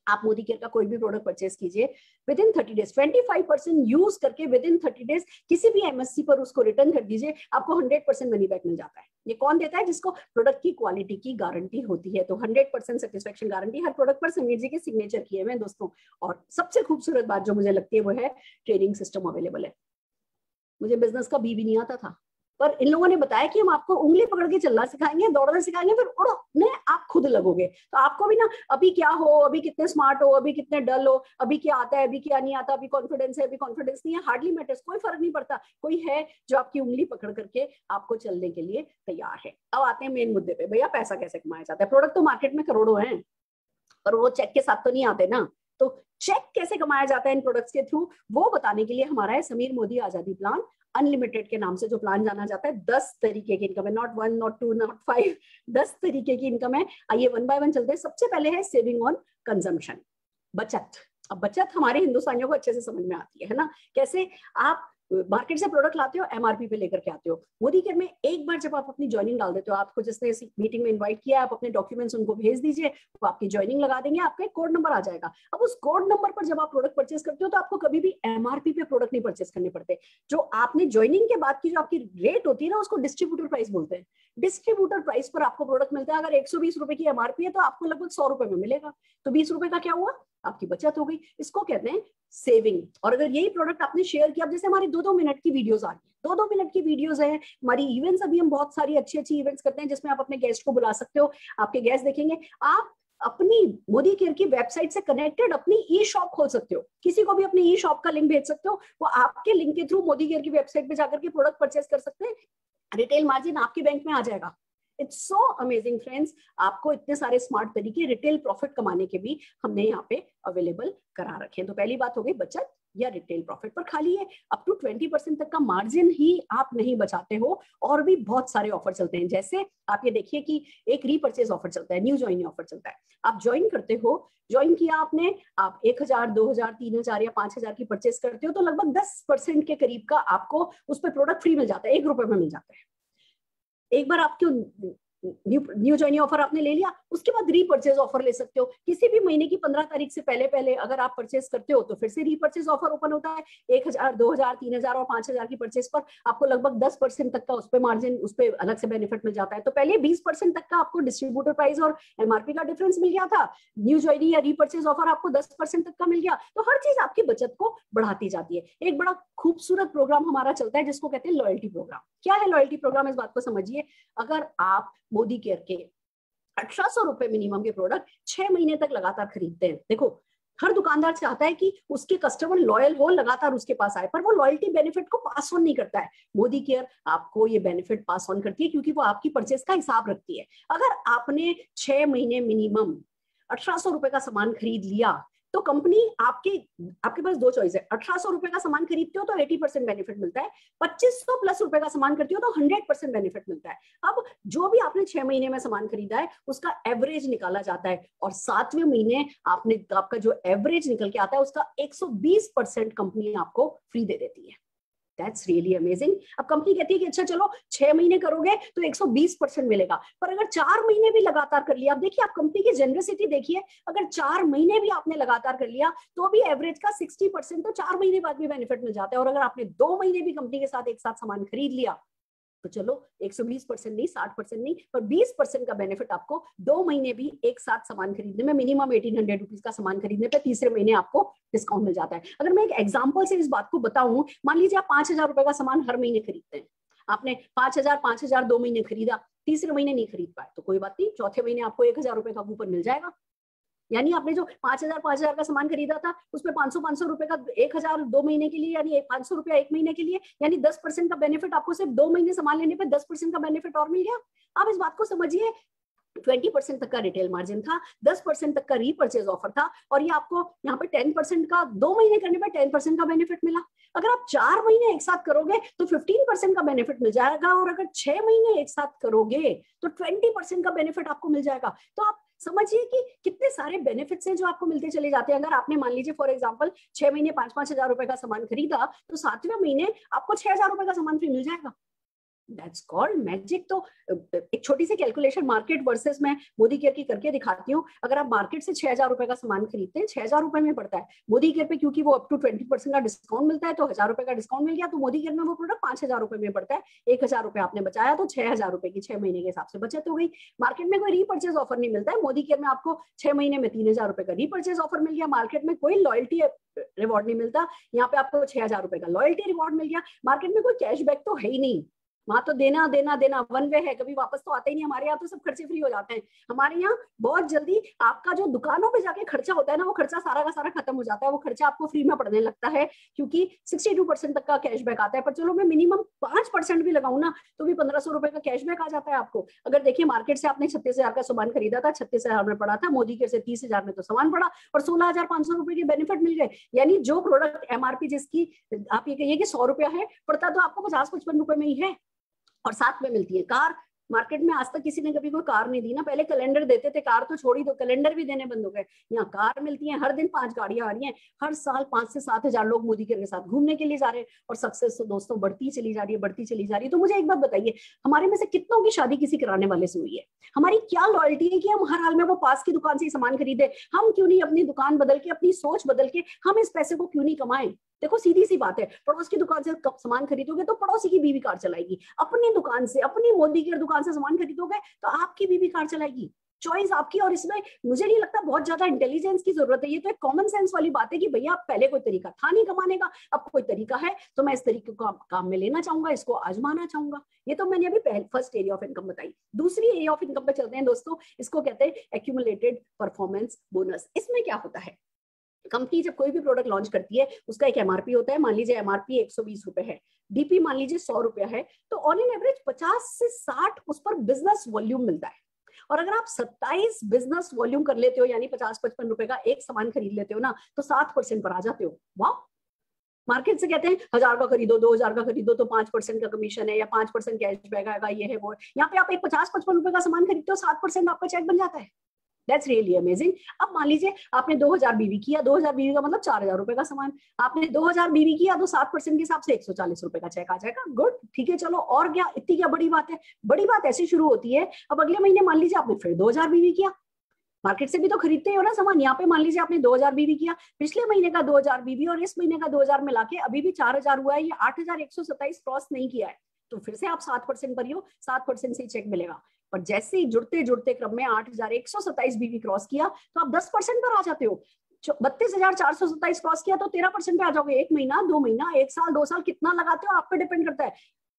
आप मोदी केयर का कोई भी प्रोडक्ट परचेस कीजिए, विद इन 30 डेज 25% यूज करके विद इन 30 डेज किसी भी एमएससी पर उसको रिटर्न कर दीजिए, आपको 100% मनी बैक मिल जाता है। ये कौन देता है? जिसको प्रोडक्ट की क्वालिटी की गारंटी होती है। तो 100% सेटिस्फेक्शन गारंटी हर प्रोडक्ट पर समीर जी के सिग्नेचर किए हुए हैं दोस्तों। और सबसे खूबसूरत बात जो मुझे लगती है वो है ट्रेनिंग सिस्टम अवेलेबल है। मुझे बिजनेस का भी नहीं आता था, पर इन लोगों ने बताया कि हम आपको उंगली पकड़ के चलना सिखाएंगे, दौड़ना सिखाएंगे, फिर उड़ने आप खुद लगोगे। तो आपको भी ना अभी क्या हो, अभी कितने स्मार्ट हो, अभी कितने डल हो, अभी क्या आता है, अभी क्या नहीं आता, अभी कॉन्फिडेंस है, अभी कॉन्फिडेंस नहीं है, हार्डली मैटर्स, कोई फर्क नहीं पड़ता। कोई है जो आपकी उंगली पकड़ करके आपको चलने के लिए तैयार है। अब आते हैं मेन मुद्दे पे, भैया पैसा कैसे कमाया जाता है। प्रोडक्ट तो मार्केट में करोड़ों हैं, पर वो चेक के साथ तो नहीं आते ना। तो चेक कैसे कमाया जाता है इन प्रोडक्ट्स के थ्रू, वो बताने के लिए हमारा है समीर मोदी आजादी प्लान अनलिमिटेड के नाम से जो प्लान जाना जाता है। 10 तरीके की इनकम है, नॉट 1 नॉट 2 नॉट 5, 10 तरीके की इनकम है। आइए 1 बाय 1 चलते हैं। सबसे पहले है सेविंग ऑन कंजम्पशन, बचत। अब बचत हमारे हिंदुस्तानियों को अच्छे से समझ में आती है ना। कैसे? आप मार्केट से प्रोडक्ट लाते हो, एमआरपी पे लेकर के आते हो। मोदी केयर में एक बार जब आप अपनी ज्वाइनिंग डाल देते हो, आपको जिसने इस मीटिंग में इन्वाइट किया, आप अपने डॉक्यूमेंट्स उनको भेज दीजिए, वो आपकी ज्वाइनिंग लगा देंगे, आपका एक कोड नंबर आ जाएगा। अब उस कोड नंबर पर जब आप प्रोडक्ट परचेस करते हो तो आपको कभी भी एमआरपी पे प्रोडक्ट नहीं परचेस करने पड़ते। जो आपने ज्वाइनिंग के बाद की जो आपकी रेट होती है ना, उसको डिस्ट्रीब्यूटर प्राइस बोलते हैं। डिस्ट्रीब्यूटर प्राइस पर आपको प्रोडक्ट मिलता है। अगर 120 रुपए की एमआरपी है तो आपको लगभग 100 रुपए में मिलेगा, तो 20 रुपए का क्या हुआ, आपकी बचत हो गई। इसको कहते हैं सेविंग। और अगर यही प्रोडक्ट आपने शेयर किया, जैसे हमारी 2-2 मिनट की वीडियोस आ रही है, 2-2 मिनट की वीडियोस है हमारी। इवेंट्स अभी हम बहुत सारी अच्छी इवेंट्स करते हैं जिसमें आप अपने गेस्ट को बुला सकते हो, आपके गेस्ट देखेंगे। आप अपनी मोदी केयर की वेबसाइट से कनेक्टेड अपनी ई शॉप खोल सकते हो, किसी को भी अपनी ई शॉप का लिंक भेज सकते हो, वो आपके लिंक के थ्रू मोदी केयर की वेबसाइट पे जाकर के प्रोडक्ट परचेस कर सकते हैं। रिटेल मार्जिन आपके बैंक में आ जाएगा। इट्स सो अमेजिंग फ्रेंड्स, आपको इतने सारे स्मार्ट तरीके रिटेल प्रॉफिट कमाने के भी हमने यहाँ पे अवेलेबल करा रखे हैं। तो पहली बात हो गई बचत या रिटेल प्रॉफिट। पर खाली है अप टू 20% तक का मार्जिन ही आप नहीं बचाते हो, और भी बहुत सारे ऑफर चलते हैं। जैसे आप ये देखिए कि एक रीपरचेज ऑफर चलता है, न्यू ज्वाइनिंग ऑफर चलता है। आप ज्वाइन करते हो, ज्वाइन किया आपने, आप 1000, 2000, 3000 या 5000 की परचेज करते हो तो लगभग 10% के करीब का आपको उस पर प्रोडक्ट फ्री मिल जाता है, 1 रुपए में मिल जाता है। एक बार आपके न्यू ज्वाइनिंग ऑफर आपने ले लिया, उसके बाद रीपरचेज ऑफर ले सकते हो। किसी भी महीने की 15 तारीख से पहले अगर आप परचेज करते हो तो फिर से रीपरचेज ऑफर ओपन होता है। 1000, 2000, 3000 और 5000 की परचेज पर आपको लगभग 10% तक का उस पर मार्जिन, उस पर अलग से बेनिफिट मिल जाता है। तो पहले 20% तक का आपको डिस्ट्रीब्यूटर प्राइस और एमआरपी का डिफरेंस मिल गया था, न्यू ज्वाइनिंग या रीपरचेज ऑफर आपको 10% तक का मिल गया। तो हर चीज आपकी बचत को बढ़ाती जाती है। एक बड़ा खूबसूरत प्रोग्राम हमारा चलता है जिसको कहते हैं लॉयल्टी प्रोग्राम। क्या है लॉयल्टी प्रोग्राम, इस बात को समझिए। अगर आप मोदी केयर के 1800 रुपए मिनिमम के प्रोडक्ट 6 महीने तक लगातार खरीदते हैं, देखो हर दुकानदार चाहता है कि उसके कस्टमर लॉयल हो, लगातार उसके पास आए, पर वो लॉयल्टी बेनिफिट को पास ऑन नहीं करता है। मोदी केयर आपको ये बेनिफिट पास ऑन करती है क्योंकि वो आपकी परचेज का हिसाब रखती है। अगर आपने 6 महीने मिनिमम 1800 रुपए का सामान खरीद लिया तो कंपनी आपके पास 2 चॉइस है। 1800 रुपए का सामान खरीदते हो तो 80% बेनिफिट मिलता है, 2500 प्लस रुपए का सामान करते हो तो 100% बेनिफिट मिलता है। अब जो भी आपने 6 महीने में सामान खरीदा है उसका एवरेज निकाला जाता है, और 7वें महीने आपका जो एवरेज निकल के आता है उसका 120% कंपनी आपको फ्री दे देती है। That's really amazing। अब कंपनी कहती है कि अच्छा चलो 6 महीने करोगे तो 120% मिलेगा, पर अगर 4 महीने भी लगातार कर लिया, आप देखिए, आप कंपनी की जेनरसिटी देखिए, अगर 4 महीने भी आपने लगातार कर लिया तो भी एवरेज का 60%, तो 4 महीने बाद भी बेनिफिट मिल जाता है। और अगर आपने 2 महीने भी कंपनी के साथ एक साथ सामान खरीद लिया तो चलो 120% नहीं, 60% नहीं, पर 20% का बेनिफिट आपको 2 महीने भी एक साथ सामान खरीदने में, मिनिमम 1800 रुपीज का सामान खरीदने पे तीसरे महीने आपको डिस्काउंट मिल जाता है। अगर मैं एक एग्जांपल से इस बात को बताऊं, मान लीजिए आप 5000 रुपए का सामान हर महीने खरीदते हैं, आपने 5000 2 महीने खरीदा, तीसरे महीने नहीं खरीद पाए तो कोई बात नहीं, चौथे महीने आपको 1000 रुपए का कूपन मिल जाएगा। यानी आपने जो 5000 का सामान खरीदा था उसमें 500 रुपए का 1000 2 महीने के लिए, यानी 500 रुपया 1 महीने के लिए, यानी 10% का बेनिफिट आपको सिर्फ 2 महीने सामान लेने पे 10% का बेनिफिट और मिल गया। आप इस बात को समझिए, 20% तक का रिटेल मार्जिन था, 10% तक का रीपरचेज ऑफर था, और ये आपको यहाँ पे 10% का 2 महीने करने पर 10% का बेनिफिट मिला। अगर आप 4 महीने एक साथ करोगे तो 15% का बेनिफिट मिल जाएगा, और अगर 6 महीने एक साथ करोगे तो 20% का बेनिफिट आपको मिल जाएगा। तो आप समझिए कि कितने सारे बेनिफिट्स हैं जो आपको मिलते चले जाते हैं। अगर आपने मान लीजिए फॉर एग्जांपल 6 महीने 5-5 हजार रुपए का सामान खरीदा तो 7वें महीने आपको 6000 रुपए का सामान फ्री मिल जाएगा। That's called magic। तो एक छोटी सी कैलकुलेशन मार्केट वर्सेस मैं मोदी केयर की करके दिखाती हूँ। अगर आप मार्केट से 6000 रुपए का सामान खरीदते हैं, 6000 रुपए में पड़ता है, मोदी केयर पे क्योंकि वो अप टू 20% का डिस्काउंट मिलता है तो 1000 रुपए का डिस्काउंट मिल गया, तो मोदी केयर में वो प्रोडक्ट 5000 रुपए में पड़ता है। 1000 रुपए आपने बचाया तो 6000 रुपए की 6 महीने के हिसाब से बचत हो गई। मार्केट में कोई रीपरचेज ऑफर नहीं मिलता है, मोदी केयर में आपको 6 महीने में 3000 रुपए का रीपरचेज ऑफर मिल गया। मार्केट में कोई लॉयल्टी रिवॉर्ड नहीं मिलता, यहाँ पे आपको 6000 रुपए का लॉयल्टी रिवॉर्ड मिल गया। मार्केट में कोई कैशबैक तो है ही नहीं, वहां तो देना देना देना वन वे है, कभी वापस तो आते ही नहीं। हमारे यहाँ तो सब खर्चे फ्री हो जाते हैं। हमारे यहाँ बहुत जल्दी आपका जो दुकानों पे जाके खर्चा होता है ना, वो खर्चा सारा का सारा खत्म हो जाता है, वो खर्चा आपको फ्री में पड़ने लगता है क्योंकि 62% तक का कैशबैक आता है। पर चलो मैं मिनिमम 5% भी लगाऊं ना तो भी 1500 रुपए का कैशबैक आ जाता है आपको। अगर देखिए मार्केट से आपने 36,000 का सामान खरीदा था, 36,000 में पड़ा था, मोदी केयर से 30,000 में तो सामान पड़ा और 16,500 रुपए के बेनिफिट मिल गए। यानी जो प्रोडक्ट एमआरपी जिसकी आप ये कहिए कि 100 रुपया है, पड़ता तो आपको 50-55 रुपए में ही है, और साथ में मिलती है कार, मार्केट में आज तक किसी ने कभी कोई कार नहीं दी ना। पहले कैलेंडर देते थे, कार तो छोड़ी दो, कैलेंडर भी देने बंद हो गए। यहाँ कार मिलती है, हर दिन 5 गाड़ियां आ रही हैं, हर साल 5 से 7 हजार लोग मोदी के साथ घूमने के लिए जा रहे हैं, और सक्सेस तो दोस्तों बढ़ती चली जा रही है, बढ़ती चली जा रही है। तो मुझे एक बात बताइए, हमारे में से कितनों की शादी किसी कराने वाले से हुई है? हमारी क्या लॉयल्टी है कि हम हर हाल में वो पास की दुकान से ही सामान खरीदे? हम क्यों नहीं अपनी दुकान बदल के, अपनी सोच बदल के, हम इस पैसे को क्यों नहीं कमाएं? देखो सीधी सी बात है, पड़ोस की दुकान से सामान खरीदोगे तो पड़ोसी की बीवी कार चलाएगी, अपनी दुकान से, अपनी मोदी की दुकान से सामान खरीदोगे तो आपकी बीवी कार चलाएगी। चॉइस आपकी। और इसमें मुझे नहीं लगता बहुत ज्यादा इंटेलिजेंस की जरूरत है, ये तो एक कॉमन सेंस वाली बात है कि भैया पहले कोई तरीका था नहीं कमाने का, अब कोई तरीका है तो मैं इस तरीके को काम में लेना चाहूंगा, इसको आजमाना चाहूंगा। ये तो मैंने अभी फर्स्ट एरिया ऑफ इनकम बताई। दूसरी एरिया ऑफ इनकम पे चलते हैं दोस्तों, इसको कहते हैं एक्यूमुलेटेड परफॉर्मेंस बोनस। इसमें क्या होता है, कंपनी जब कोई भी प्रोडक्ट लॉन्च करती है उसका एक एमआरपी होता है। मान लीजिए एमआरपी 120 रुपए है, डीपी मान लीजिए 100 रुपया है, तो ऑन एन एवरेज 50 से 60 उस पर बिजनेस वॉल्यूम मिलता है। और अगर आप 27 बिजनेस वॉल्यूम कर लेते हो, यानी 50-55 रुपए का एक सामान खरीद लेते हो ना, तो 7% पर आ जाते हो। वाह! मार्केट से कहते हैं 1000 का खरीदो, 2000 का खरीदो तो 5% का कमीशन है या 5% कैशबैक आएगा, ये है वो। यहाँ पे आप एक 50-55 रुपए का सामान खरीदते हो, 7% आपका चेक बन जाता है। That's really amazing। अब मान लीजिए आपने 2000 बीवी किया, 2000 बीवी का मतलब 4000 रुपए का सामान, आपने 2000 बीवी किया तो 7% के हिसाब से 140 रुपए का चेक आ जाएगा। गुड, ठीक है, चलो और क्या, इतनी क्या बड़ी बात है? बड़ी बात ऐसी शुरू होती है, अब अगले महीने मान लीजिए आपने फिर 2000 बीवी किया, मार्केट से भी तो खरीदते हो ना सामान। यहाँ पे मान लीजिए आपने 2000 बीवी किया, पिछले महीने का 2000 बीवी और इस महीने का 2000 मिला के अभी भी 4000 हुआ है, ये 8127 क्रॉस नहीं किया है, तो फिर से आप 7% पर ही हो, 7% से ही चेक मिलेगा। पर जैसे ही जुड़ते जुड़ते क्रम में 8127 बीवी क्रॉस किया तो आप 10% पर आ जाते हो। 32,427 क्रॉस किया तो 13% पे आ जाओगे। 1 महीना, 2 महीना, 1 साल, 2 साल कितना लगाते हो आप पे डिपेंड करता है।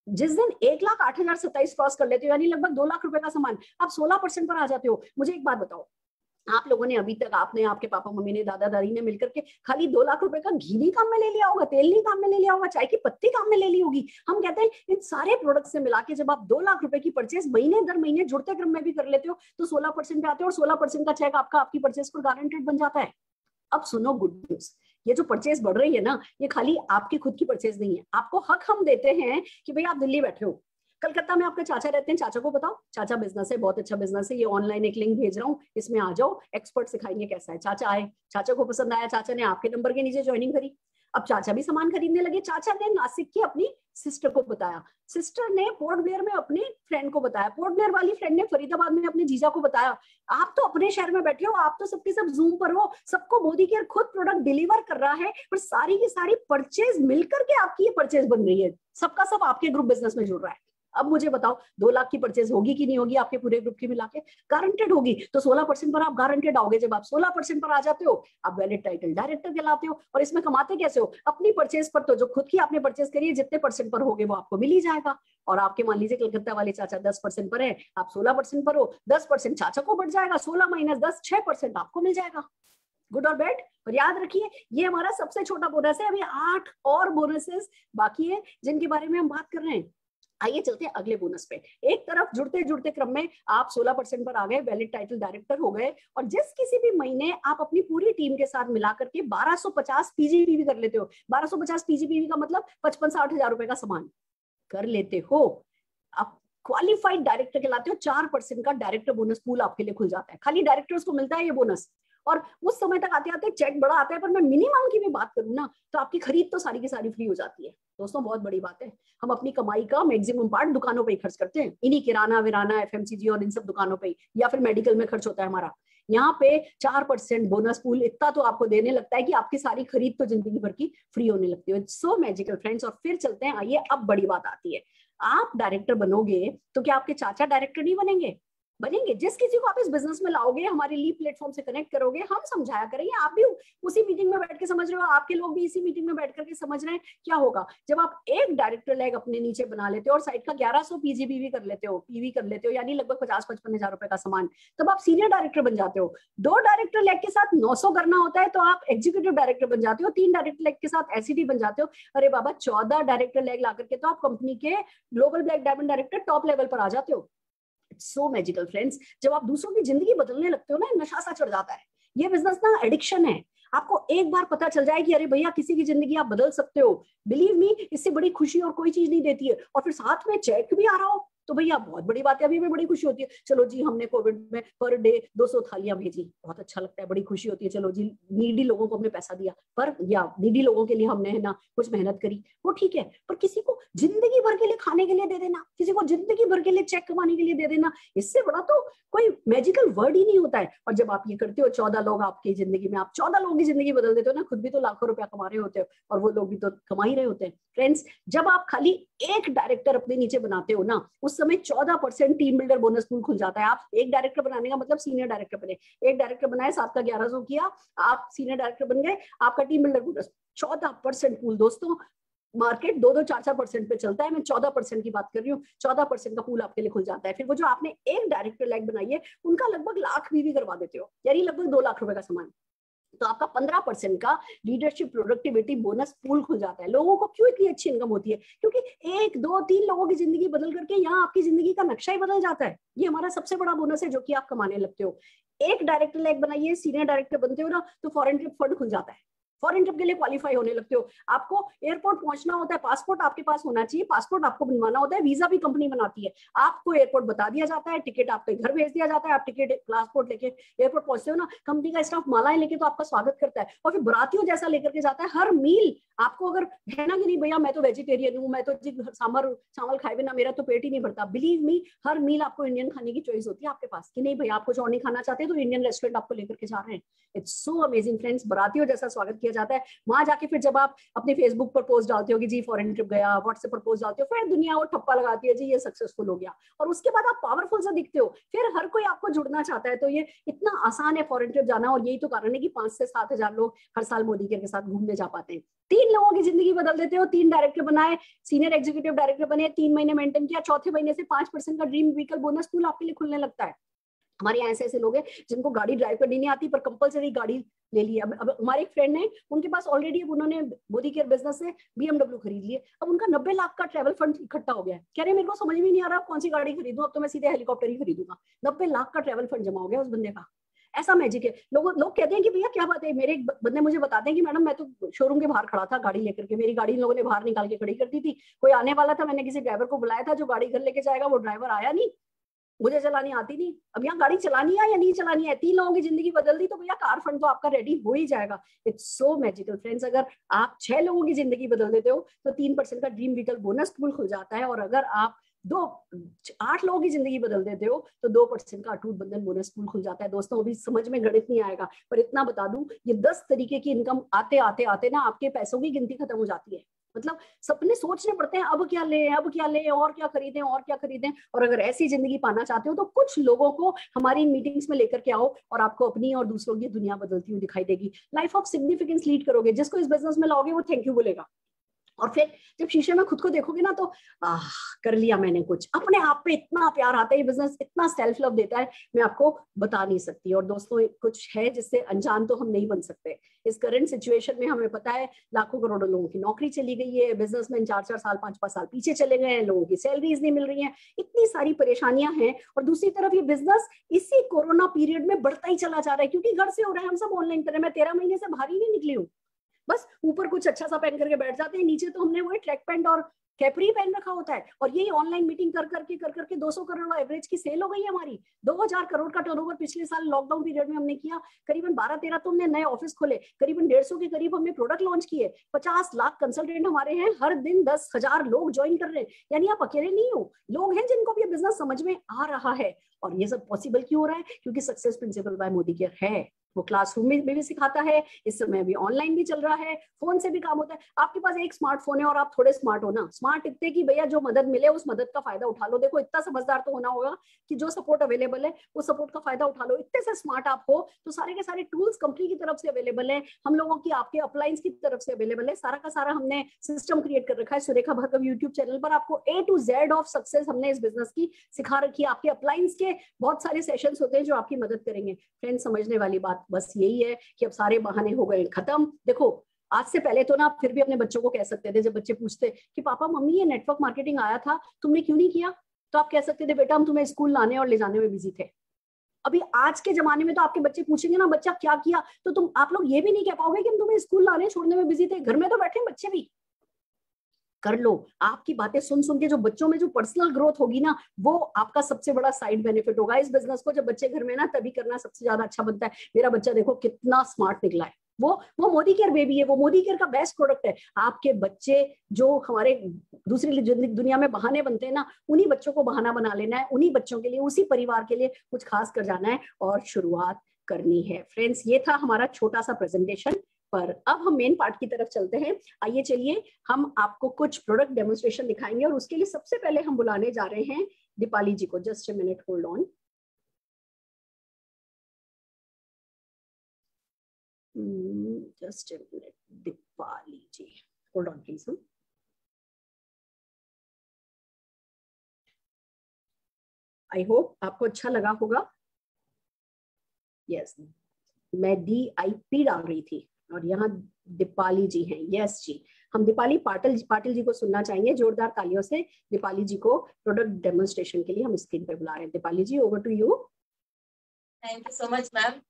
जिस दिन 1,08,027 क्रॉस कर लेते हो, यानी लगभग 2 लाख रुपए का सामान, आप 16% पर आ जाते हो। मुझे एक बात बताओ, आप लोगों ने अभी तक, आपने, आपके पापा मम्मी ने, दादा दादी ने मिलकर के खाली 2 लाख रुपए का घी नहीं काम में ले लिया होगा, तेल नहीं काम में ले लिया होगा, चाय की पत्ती काम में ले ली होगी। हम कहते हैं इन सारे प्रोडक्ट से मिला के जब आप 2 लाख रुपए की परचेज महीने दर महीने जुड़ते क्रम में भी कर लेते हो तो 16% पे आते हो, और 16% का चेक आपका आपकी परचेज पर गारंटेड बन जाता है। अब सुनो गुड न्यूज, ये जो परचेज बढ़ रही है ना, ये खाली आपकी खुद की परचेज नहीं है। आपको हक हम देते हैं कि भाई आप दिल्ली बैठे हो, कलकत्ता में आपके चाचा रहते हैं, चाचा को बताओ, चाचा बिजनेस है, बहुत अच्छा बिजनेस है, ये ऑनलाइन एक लिंक भेज रहा हूँ, इसमें आ जाओ, एक्सपर्ट सिखाएंगे कैसा है। चाचा आए, चाचा को पसंद आया, चाचा ने आपके नंबर के नीचे ज्वाइनिंग करी, अब चाचा भी सामान खरीदने लगे। चाचा ने नासिक की अपनी सिस्टर को बताया, सिस्टर ने पोर्ट ब्लेयर में अपनी फ्रेंड को बताया, पोर्ट ब्लेयर वाली फ्रेंड ने फरीदाबाद में अपने जीजा को बताया। आप तो अपने शहर में बैठे हो, आप तो सबके सब जूम पर हो, सबको मोदी केयर खुद प्रोडक्ट डिलीवर कर रहा है, पर सारी की सारी परचेज मिलकर के आपकी ये परचेज बन रही है, सबका सब आपके ग्रुप बिजनेस में जुड़ रहा है। अब मुझे बताओ 2 लाख की परचेज होगी कि नहीं होगी आपके पूरे ग्रुप की मिला के? गारंटेड होगी। तो 16% पर आप गारंटेड आओगे। जब आप 16% पर आ जाते हो, आप वैलिड टाइटल डायरेक्टर कहलाते हो। और इसमें कमाते कैसे हो? अपनी परचेज पर, तो जो खुद की आपने परचेज करी है, जितने परसेंट पर होगे वो आपको मिल ही जाएगा। और आपके मान लीजिए कलकत्ता वाले चाचा 10% पर है, आप 16% पर हो, 10% चाचा को बढ़ जाएगा, 16 माइनस 10, 6% आपको मिल जाएगा। गुड और बैड? पर याद रखिए ये हमारा सबसे छोटा बोनस है, अभी 8 और बोनसेस बाकी है जिनके बारे में हम बात कर रहे हैं। आइए चलते हैं अगले बोनस पे। एक तरफ जुड़ते जुड़ते क्रम में आप 16% पर आ गए, वैलिड टाइटल डायरेक्टर हो गए, और जिस किसी भी महीने आप अपनी पूरी टीम के साथ मिलाकर के 1250 पीजीपीवी कर लेते हो, 1250 पीजीपीवी का मतलब 55-60 हजार रुपए का सामान कर लेते हो, आप क्वालिफाइड डायरेक्टर कहलाते हो। 4% का डायरेक्टर बोनस पूल आपके लिए खुल जाता है। खाली डायरेक्टर्स को मिलता है ये बोनस, और उस समय तक आते आते चेक बड़ा आता है। पर मैं मिनिमम की भी बात करूं ना, तो आपकी खरीद तो सारी की सारी फ्री हो जाती है। दोस्तों बहुत बड़ी बात है, हम अपनी कमाई का मैक्सिमम पार्ट दुकानों पे ही खर्च करते हैं, इन्हीं किराना विराना एफएमसीजी और इन सब दुकानों पे ही, या फिर मेडिकल में खर्च होता है हमारा। यहाँ पे 4% बोनस पूल इतना तो आपको देने लगता है कि आपकी सारी खरीद तो जिंदगी भर की फ्री होने लगती है। So magical friends. और फिर चलते हैं, आइए अब बड़ी बात आती है, आप डायरेक्टर बनोगे तो क्या आपके चाचा डायरेक्टर नहीं बनेंगे? बनेंगे। जिस किसी को आप इस बिजनेस में लाओगे, हमारे लीड प्लेटफॉर्म से कनेक्ट करोगे, हम समझाया करेंगे, आप भी उसी मीटिंग में बैठ के समझ रहे हो, आपके लोग भी इसी मीटिंग में बैठ करके समझ रहे हैं। क्या होगा जब आप एक डायरेक्टर लैग अपने नीचे बना लेते हो और साइड का 1100 पीजीपीवी कर लेते हो, पीवी कर लेते हो, यानी लगभग 50-55 हजार रुपए का सामान, तब आप सीनियर डायरेक्टर बन जाते हो। 2 डायरेक्टर लैग के साथ 900 करना होता है तो आप एग्जीक्यूटिव डायरेक्टर बन जाते हो। 3 डायरेक्टर लैग के साथ एसईडी बन जाते हो। अरे बाबा 14 डायरेक्टर लैग ला करके तो आप कंपनी के global black diamond director top level पर आ जाते हो। So magical friends. जब आप दूसरों की जिंदगी बदलने लगते हो ना, नशा सा चढ़ जाता है। ये बिजनेस ना एडिक्शन है। आपको एक बार पता चल जाए कि अरे भैया किसी की जिंदगी आप बदल सकते हो, बिलीव मी, इससे बड़ी खुशी और कोई चीज नहीं देती है। और फिर साथ में चेक भी आ रहा हो तो भैया बहुत बड़ी बात है, अभी हमें बड़ी खुशी होती है, चलो जी हमने कोविड में पर डे 200 थालियां भेजी, बहुत अच्छा लगता है, बड़ी खुशी होती है, चलो जी नीडी लोगों को हमने पैसा दिया, पर या नीडी लोगों के लिए हमने है ना कुछ मेहनत करी, वो ठीक है। पर किसी को जिंदगी भर के लिए खाने के लिए दे देना, किसी को जिंदगी भर के लिए चेक कमाने के लिए दे देना, इससे बड़ा तो कोई मैजिकल वर्ड ही नहीं होता है। और जब आप ये करते हो, 14 लोग आपकी जिंदगी में, आप 14 लोगों की जिंदगी बदल देते हो ना, खुद भी तो लाखों रुपया कमा रहे होते हो और वो लोग भी तो कमा ही रहे होते हैं। फ्रेंड्स, जब आप खाली एक डायरेक्टर अपने नीचे बनाते हो ना, उस समय 14% टीम बिल्डर बोनस पूल खुल जाता है। आप एक डायरेक्टर बनाने का मतलब सीनियर डायरेक्टर बने, एक डायरेक्टर बनाए 7 का 1100 किया, आप सीनियर डायरेक्टर बन गए, आपका टीम बिल्डर बोनस 14% पूल। दोस्तों मार्केट 2-4% पे चलता है, मैं 14% की बात कर रही हूँ, 14% का पूल आपके लिए खुल जाता है। फिर वो जो आपने एक डायरेक्टर लाइक बनाई है, उनका लगभग लाख भी करवा देते हो, यानी लगभग 2 लाख रुपए का सामान, तो आपका 15% का लीडरशिप प्रोडक्टिविटी बोनस पूल खुल जाता है। लोगों को क्यों इतनी अच्छी इनकम होती है? क्योंकि 1-2-3 लोगों की जिंदगी बदल करके यहाँ आपकी जिंदगी का नक्शा ही बदल जाता है। ये हमारा सबसे बड़ा बोनस है जो कि आप कमाने लगते हो। एक डायरेक्टर लाइक बनाइए, सीनियर डायरेक्टर बनते हो ना, तो फॉरेन ट्रिप फंड खुल जाता है, फॉरेन ट्रिप के लिए क्वालिफाई होने लगते हो। आपको एयरपोर्ट पहुंचना होता है, पासपोर्ट आपके पास होना चाहिए, पासपोर्ट आपको बनवाना होता है, वीजा भी कंपनी बनाती है, आपको एयरपोर्ट बता दिया जाता है, टिकट आपके घर भेज दिया जाता है, आप टिकट पासपोर्ट लेके एयरपोर्ट पहुंचते हो ना, कंपनी का स्टाफ मालाएं लेके तो आपका स्वागत करता है, और फिर बरातियों जैसा लेकर के जाता है। हर मील आपको अगर है ना कि नहीं भैया मैं तो वेजिटेरियन हूँ, मैं तो जी सांभर चावल खाए बिना मेरा तो पेट ही नहीं भरता, बिलीव मी हर मील आपको इंडियन खाने की चॉइस होती है आपके पास, कि नहीं भैया आप कुछ और नहीं खाना चाहते तो इंडियन रेस्टोरेंट आपको लेकर के जा रहे हैं। इट्स सो अमेजिंग फ्रेंड्स, बरातियों जैसा स्वागत किया जाता है। वहां जाके फिर जब आप अपने फेसबुक पर पोस्ट डालते हो कि जी फॉरेन ट्रिप गया, व्हाट्सएप पर पोस्ट डालते हो, फिर दुनिया वो ठप्पा लगाती है जी ये सक्सेसफुल हो गया, और उसके बाद आप पावरफुल सा दिखते हो, फिर हर कोई आपको जुड़ना चाहता है। तो ये इतना आसान है फॉरेन ट्रिप जाना, और यही तो कारण है कि 5 से 7 हजार लोग हर साल मोदी के साथ घूमने जा पाते हैं। 3 लोगों की जिंदगी बदल देते हो, 3 डायरेक्टर बनाए, सीनियर एग्जीक्यूटिव डायरेक्टर बने, 3 महीने मेंटेन किया, चौथे महीने से 5% का ड्रीम व्हीकल बोनस पूल आपके लिए खुलने लगता है। हमारे यहाँ ऐसे लोग हैं जिनको गाड़ी ड्राइव करनी नहीं आती, पर कंपलसरी गाड़ी ले ली। अब हमारे एक फ्रेंड है, उनके पास ऑलरेडी अब उन्होंने मोदी केयर बिजनेस से BMW खरीद लिए, अब उनका 90 लाख का ट्रैवल फंड इकट्ठा हो गया है। कह रहे मेरे को समझ में नहीं आ रहा कौन सी गाड़ी खरीदूं, अब तो मैं सीधे हेलीकॉप्टर ही खरीदूंगा। 90 लाख का ट्रैवल फंड जमा हो गया उस बंदे का। ऐसा मैजिक है। लोग कहते हैं कि भैया क्या बात है, मेरे एक बंदे मुझे बताते हैं कि मैडम मैं तो शोरूम के बाहर खड़ा था गाड़ी लेकर के, मेरी गाड़ी इन लोगों ने बाहर निकाल के खड़ी कर दी थी, कोई आने वाला था, मैंने किसी ड्राइवर को बुलाया था जो गाड़ी घर लेके जाएगा, वो ड्राइवर आया नहीं, मुझे चलानी आती नहीं, अब यहाँ गाड़ी चलानी है या नहीं चलानी है, 3 लोगों की जिंदगी बदल दी, तो भैया कार फंड तो आपका रेडी हो ही जाएगा। इट्स सो मैजिकल फ्रेंड्स, अगर आप 6 लोगों की जिंदगी बदल देते हो तो 3% का ड्रीम व्हीकल बोनस पूल खुल जाता है, और अगर आप 8 लोगों की जिंदगी बदल देते हो तो 2% का अटूट बंधन बोनस पूल खुल जाता है। दोस्तों अभी समझ में गणित नहीं आएगा, पर इतना बता दूं, ये 10 तरीके की इनकम आते आते आते ना आपके पैसों की गिनती खत्म हो जाती है। मतलब सपने सोचने पड़ते हैं, अब क्या लें, अब क्या लें, और क्या खरीदें, और क्या खरीदें। और अगर ऐसी जिंदगी पाना चाहते हो तो कुछ लोगों को हमारी मीटिंग्स में लेकर के आओ, और आपको अपनी और दूसरों की दुनिया बदलती हुई दिखाई देगी। लाइफ ऑफ सिग्निफिकेंस लीड करोगे। जिसको इस बिजनेस में लाओगे वो थैंक यू बोलेगा, और फिर जब शीशे में खुद को देखोगे ना तो कर लिया मैंने कुछ, अपने आप पे इतना प्यार आता है। ये बिजनेस इतना सेल्फ लव देता है, मैं आपको बता नहीं सकती। और दोस्तों कुछ है जिससे अनजान तो हम नहीं बन सकते। इस करंट सिचुएशन में हमें पता है लाखों करोड़ों लोगों की नौकरी चली गई है, बिजनेसमैन 4-4 साल 5-5 साल पीछे चले गए हैं, लोगों की सैलरीज नहीं मिल रही हैं, इतनी सारी परेशानियां हैं। और दूसरी तरफ ये बिजनेस इसी कोरोना पीरियड में बढ़ता ही चला जा रहा है, क्योंकि घर से हो रहा है, हम सब ऑनलाइन कर रहे हैं। मैं 13 महीने से बाहर ही नहीं निकली हूँ, बस ऊपर कुछ अच्छा सा पहन करके बैठ जाते हैं, नीचे तो हमने वही ट्रैक पैंट और कैपरी पहन रखा होता है। और यही ऑनलाइन मीटिंग कर करके 200 करोड़ एवरेज की सेल हो गई है हमारी। 2000 करोड़ का टर्नओवर पिछले साल लॉकडाउन पीरियड में हमने किया। करीबन 12-13 तो हमने नए ऑफिस खोले, करीबन 150 के करीब हमने प्रोडक्ट लॉन्च किए, 50 लाख कंसल्टेंट हमारे हैं, हर दिन 10,000 लोग ज्वाइन कर रहे हैं। यानी आप अकेले नहीं हो, लोग हैं जिनको भी बिजनेस समझ में आ रहा है। और ये सब पॉसिबल क्यों हो रहा है? क्योंकि success principal bye Modi care है। वो क्लासरूम में भी सिखाता है, इस समय भी ऑनलाइन भी चल रहा है, फोन से भी काम होता है। आपके पास एक स्मार्टफोन है और आप थोड़े स्मार्ट हो ना, स्मार्ट इतने कि भैया जो मदद मिले उस मदद का फायदा उठा लो। देखो इतना समझदार तो होना होगा कि जो सपोर्ट अवेलेबल है उस सपोर्ट का फायदा उठा लो। इतने से स्मार्ट आप हो तो सारे के सारे टूल्स कंपनी की तरफ से अवेलेबल है, हम लोगों की आपके अप्लायंस की तरफ से अवेलेबल है। सारा का सारा हमने सिस्टम क्रिएट कर रखा है सुरेखा भार्गव यूट्यूब चैनल पर। आपको A to Z of success हमने इस बिजनेस की सिखा रखी है। आपके अप्लायंस के बहुत सारे सेशंस होते हैं जो आपकी मदद करेंगे। फ्रेंड्स समझने वाली बात बस यही है कि अब सारे बहाने हो गए खत्म। देखो आज से पहले तो ना आप फिर भी अपने बच्चों को कह सकते थे, जब बच्चे पूछते कि पापा मम्मी ये नेटवर्क मार्केटिंग आया था तुमने क्यों नहीं किया, तो आप कह सकते थे बेटा हम तुम्हें स्कूल लाने और ले जाने में बिजी थे। अभी आज के जमाने में तो आपके बच्चे पूछेंगे ना बच्चा क्या किया, तो आप लोग ये भी नहीं कह पाओगे कि हम तुम्हें स्कूल लाने छोड़ने में बिजी थे, घर में तो बैठे बच्चे भी। कर लो। आपकी बातें सुन सुन के जो बच्चों में जो पर्सनल ग्रोथ होगी ना, वो आपका सबसे बड़ा साइड बेनिफिट होगा इस बिजनेस को। जब बच्चे घर में ना, तभी करना सबसे ज्यादा अच्छा बनता है। मेरा बच्चा देखो कितना स्मार्ट निकला है, वो मोदी केयर बेबी है, वो मोदी केयर का बेस्ट प्रोडक्ट है। आपके बच्चे जो हमारे दूसरी दुनिया में बहाने बनते हैं ना, उन्हीं बच्चों को बहाना बना लेना है, उन्हीं बच्चों के लिए, उसी परिवार के लिए कुछ खास कर जाना है और शुरुआत करनी है। फ्रेंड्स, ये था हमारा छोटा सा प्रेजेंटेशन, पर अब हम मेन पार्ट की तरफ चलते हैं। आइए चलिए, हम आपको कुछ प्रोडक्ट डेमोन्स्ट्रेशन दिखाएंगे और उसके लिए सबसे पहले हम बुलाने जा रहे हैं दीपाली जी को। Just a minute, hold on. Just a minute, Deepali ji, hold on please. I hope आपको अच्छा लगा होगा। यस, मैं DIP डाल रही थी और यहाँ दीपाली जी हैं। यस जी, हम दीपाली पाटिल जी को सुनना चाहेंगे जोरदार तालियों से। दीपाली जी को प्रोडक्ट डेमोन्स्ट्रेशन के लिए हम स्क्रीन पर बुला रहे हैं। Deepali ji, over to you. Thank you so much ma'am.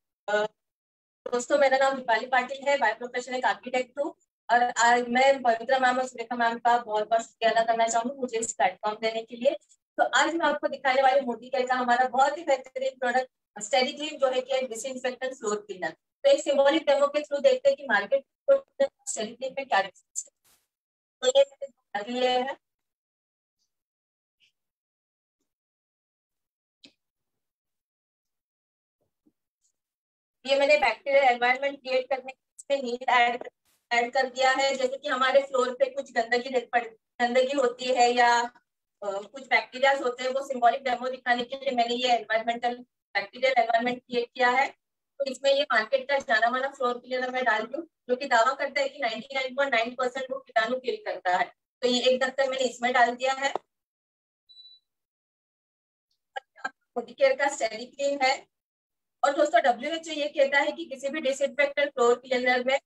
दोस्तों, मेरा नाम दीपाली पाटिल है, बाय प्रोफेशन एक आर्किटेक्ट हूँ और आज मैं पवित्रा मैम और सुरेखा मैम का बहुत बहुत शुक्रिया अदा करना चाहूँगी मुझे इस प्लेटफॉर्म देने के लिए। तो आज मैं आपको दिखाने वाली मोदी केयर का हमारा बहुत ही बेहतरीन प्रोडक्ट स्टेडी क्लीन, जो है कि एक डिसइंफेक्टेंट फ्लोर क्लीनर। तो एक सिंबॉलिक डेमो के थ्रू देखते हैं कि मार्केट स्टेडी क्लीन में क्या डिफरेंस है। तो ये है, ये मैंने बैक्टीरियल एनवायरनमेंट क्रिएट करने के लिए नीड ऐड कर दिया है। जैसे कि हमारे फ्लोर पे कुछ गंदगी होती है या कुछ बैक्टीरिया होते हैं, वो सिंबॉलिक डेमो दिखाने के लिए मैंने ये बैक्टीरियल एनवायरनमेंट क्रिएट किया है। तो इसमें ये मार्केट का जाना माना फ्लोर क्लीनर मैं डाल दूँ, जो कि दावा करता है कि 99.9% वो कीटाणु किल करता है। तो ये एक दफ्तर मैंने इसमें डाल दिया है। मोदी केयर का स्टेडी क्लीन है। और दोस्तों, WHO ये कहता है कि किसी भी डिसइंफेक्टेंट फ्लोर क्लीनर में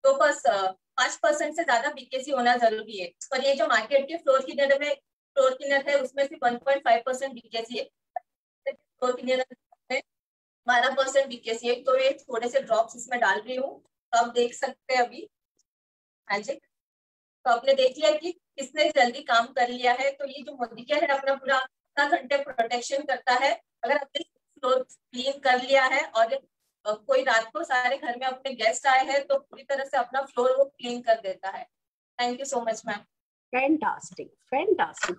तो बस 5% से ज्यादा BKC होना जरूरी है। पर ये जो मार्केट के फ्लोर क्लीनर है उसमें सिर्फ 1.5% BKC है। फ्लोर क्लीनर में 12% BKC है। तो ये थोड़े से ड्रॉप्स इसमें डाल रही हूँ, तो आप देख सकते हैं अभी मैजिक। तो आपने देख लिया कि किसने जल्दी काम कर लिया है। तो ये जो मोदी केयर है अपना पूरा 7 घंटे प्रोटेक्शन करता है। अगर आपने फ्लोर क्लीन कर लिया है और कोई रात को सारे घर में अपने गेस्ट आए हैं, तो पूरी तरह से अपना फ्लोर वो क्लीन कर देता है। Thank you so much ma'am. Fantastic, fantastic.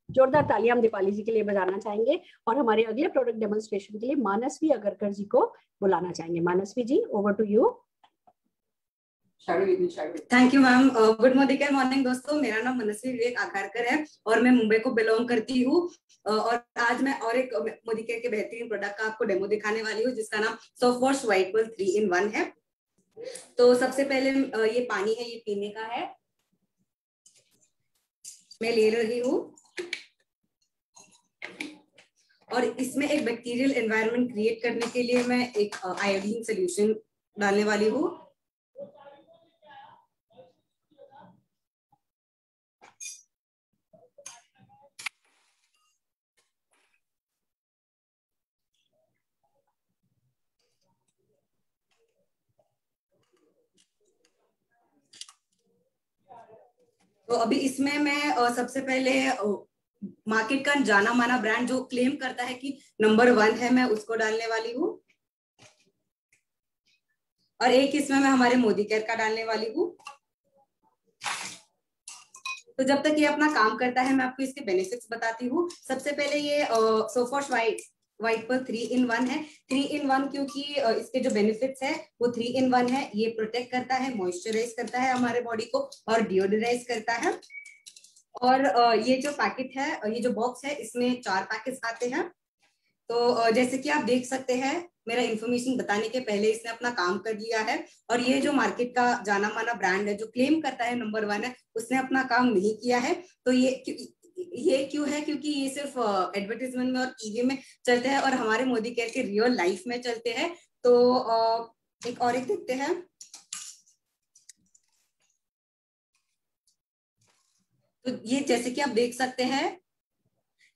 जोरदार तालियां हम दीपाली जी के लिए बजाना चाहेंगे और हमारे अगले प्रोडक्ट डेमोन्स्ट्रेशन के लिए मानसवी अगरकर जी को बुलाना चाहेंगे। Manasvi ji, over to you. Thank you ma'am. Good morning दोस्तों, मेरा नाम मनस्वी विवेक आकारकर है और मैं मुंबई को बिलोंग करती हूँ। और आज मैं और एक मोदी केयर के बेहतरीन प्रोडक्ट का आपको डेमो दिखाने वाली हूँ, जिसका नाम soft wash white Perl 3-in-1 है। तो सबसे पहले ये पानी है, ये पीने का है, मैं ले रही हूँ और इसमें एक बैक्टीरियल एनवायरनमेंट क्रिएट करने के लिए मैं एक आयोडीन सोल्यूशन डालने वाली हूँ। तो अभी इसमें मैं सबसे पहले मार्केट का जाना माना ब्रांड जो क्लेम करता है कि नंबर 1 है, मैं उसको डालने वाली हूँ और एक इसमें मैं हमारे मोदी केयर का डालने वाली हूँ। तो जब तक ये अपना काम करता है मैं आपको इसके बेनिफिट्स बताती हूँ। सबसे पहले ये soft wash white Perl 3-in-1 है। 3-in-1 क्योंकि इसके जो बेनिफिट्स है वो 3-in-1 है। ये प्रोटेक्ट करता है, मॉइस्चराइज करता है हमारे बॉडी को और डिओडराइज करता है। और ये जो पैकेट है, ये जो बॉक्स है, इसमें 4 पैकेट्स आते हैं। तो जैसे कि आप देख सकते हैं, मेरा इन्फॉर्मेशन बताने के पहले इसने अपना काम कर लिया है। और ये जो मार्केट का जाना माना ब्रांड है जो क्लेम करता है नंबर 1 है, उसने अपना काम नहीं किया है। तो ये क्यों है? क्योंकि ये सिर्फ एडवर्टाइजमेंट में और टीवी में चलते हैं और हमारे मोदी केयर के रियल लाइफ में चलते हैं। तो एक देखते हैं। तो ये जैसे कि आप देख सकते हैं,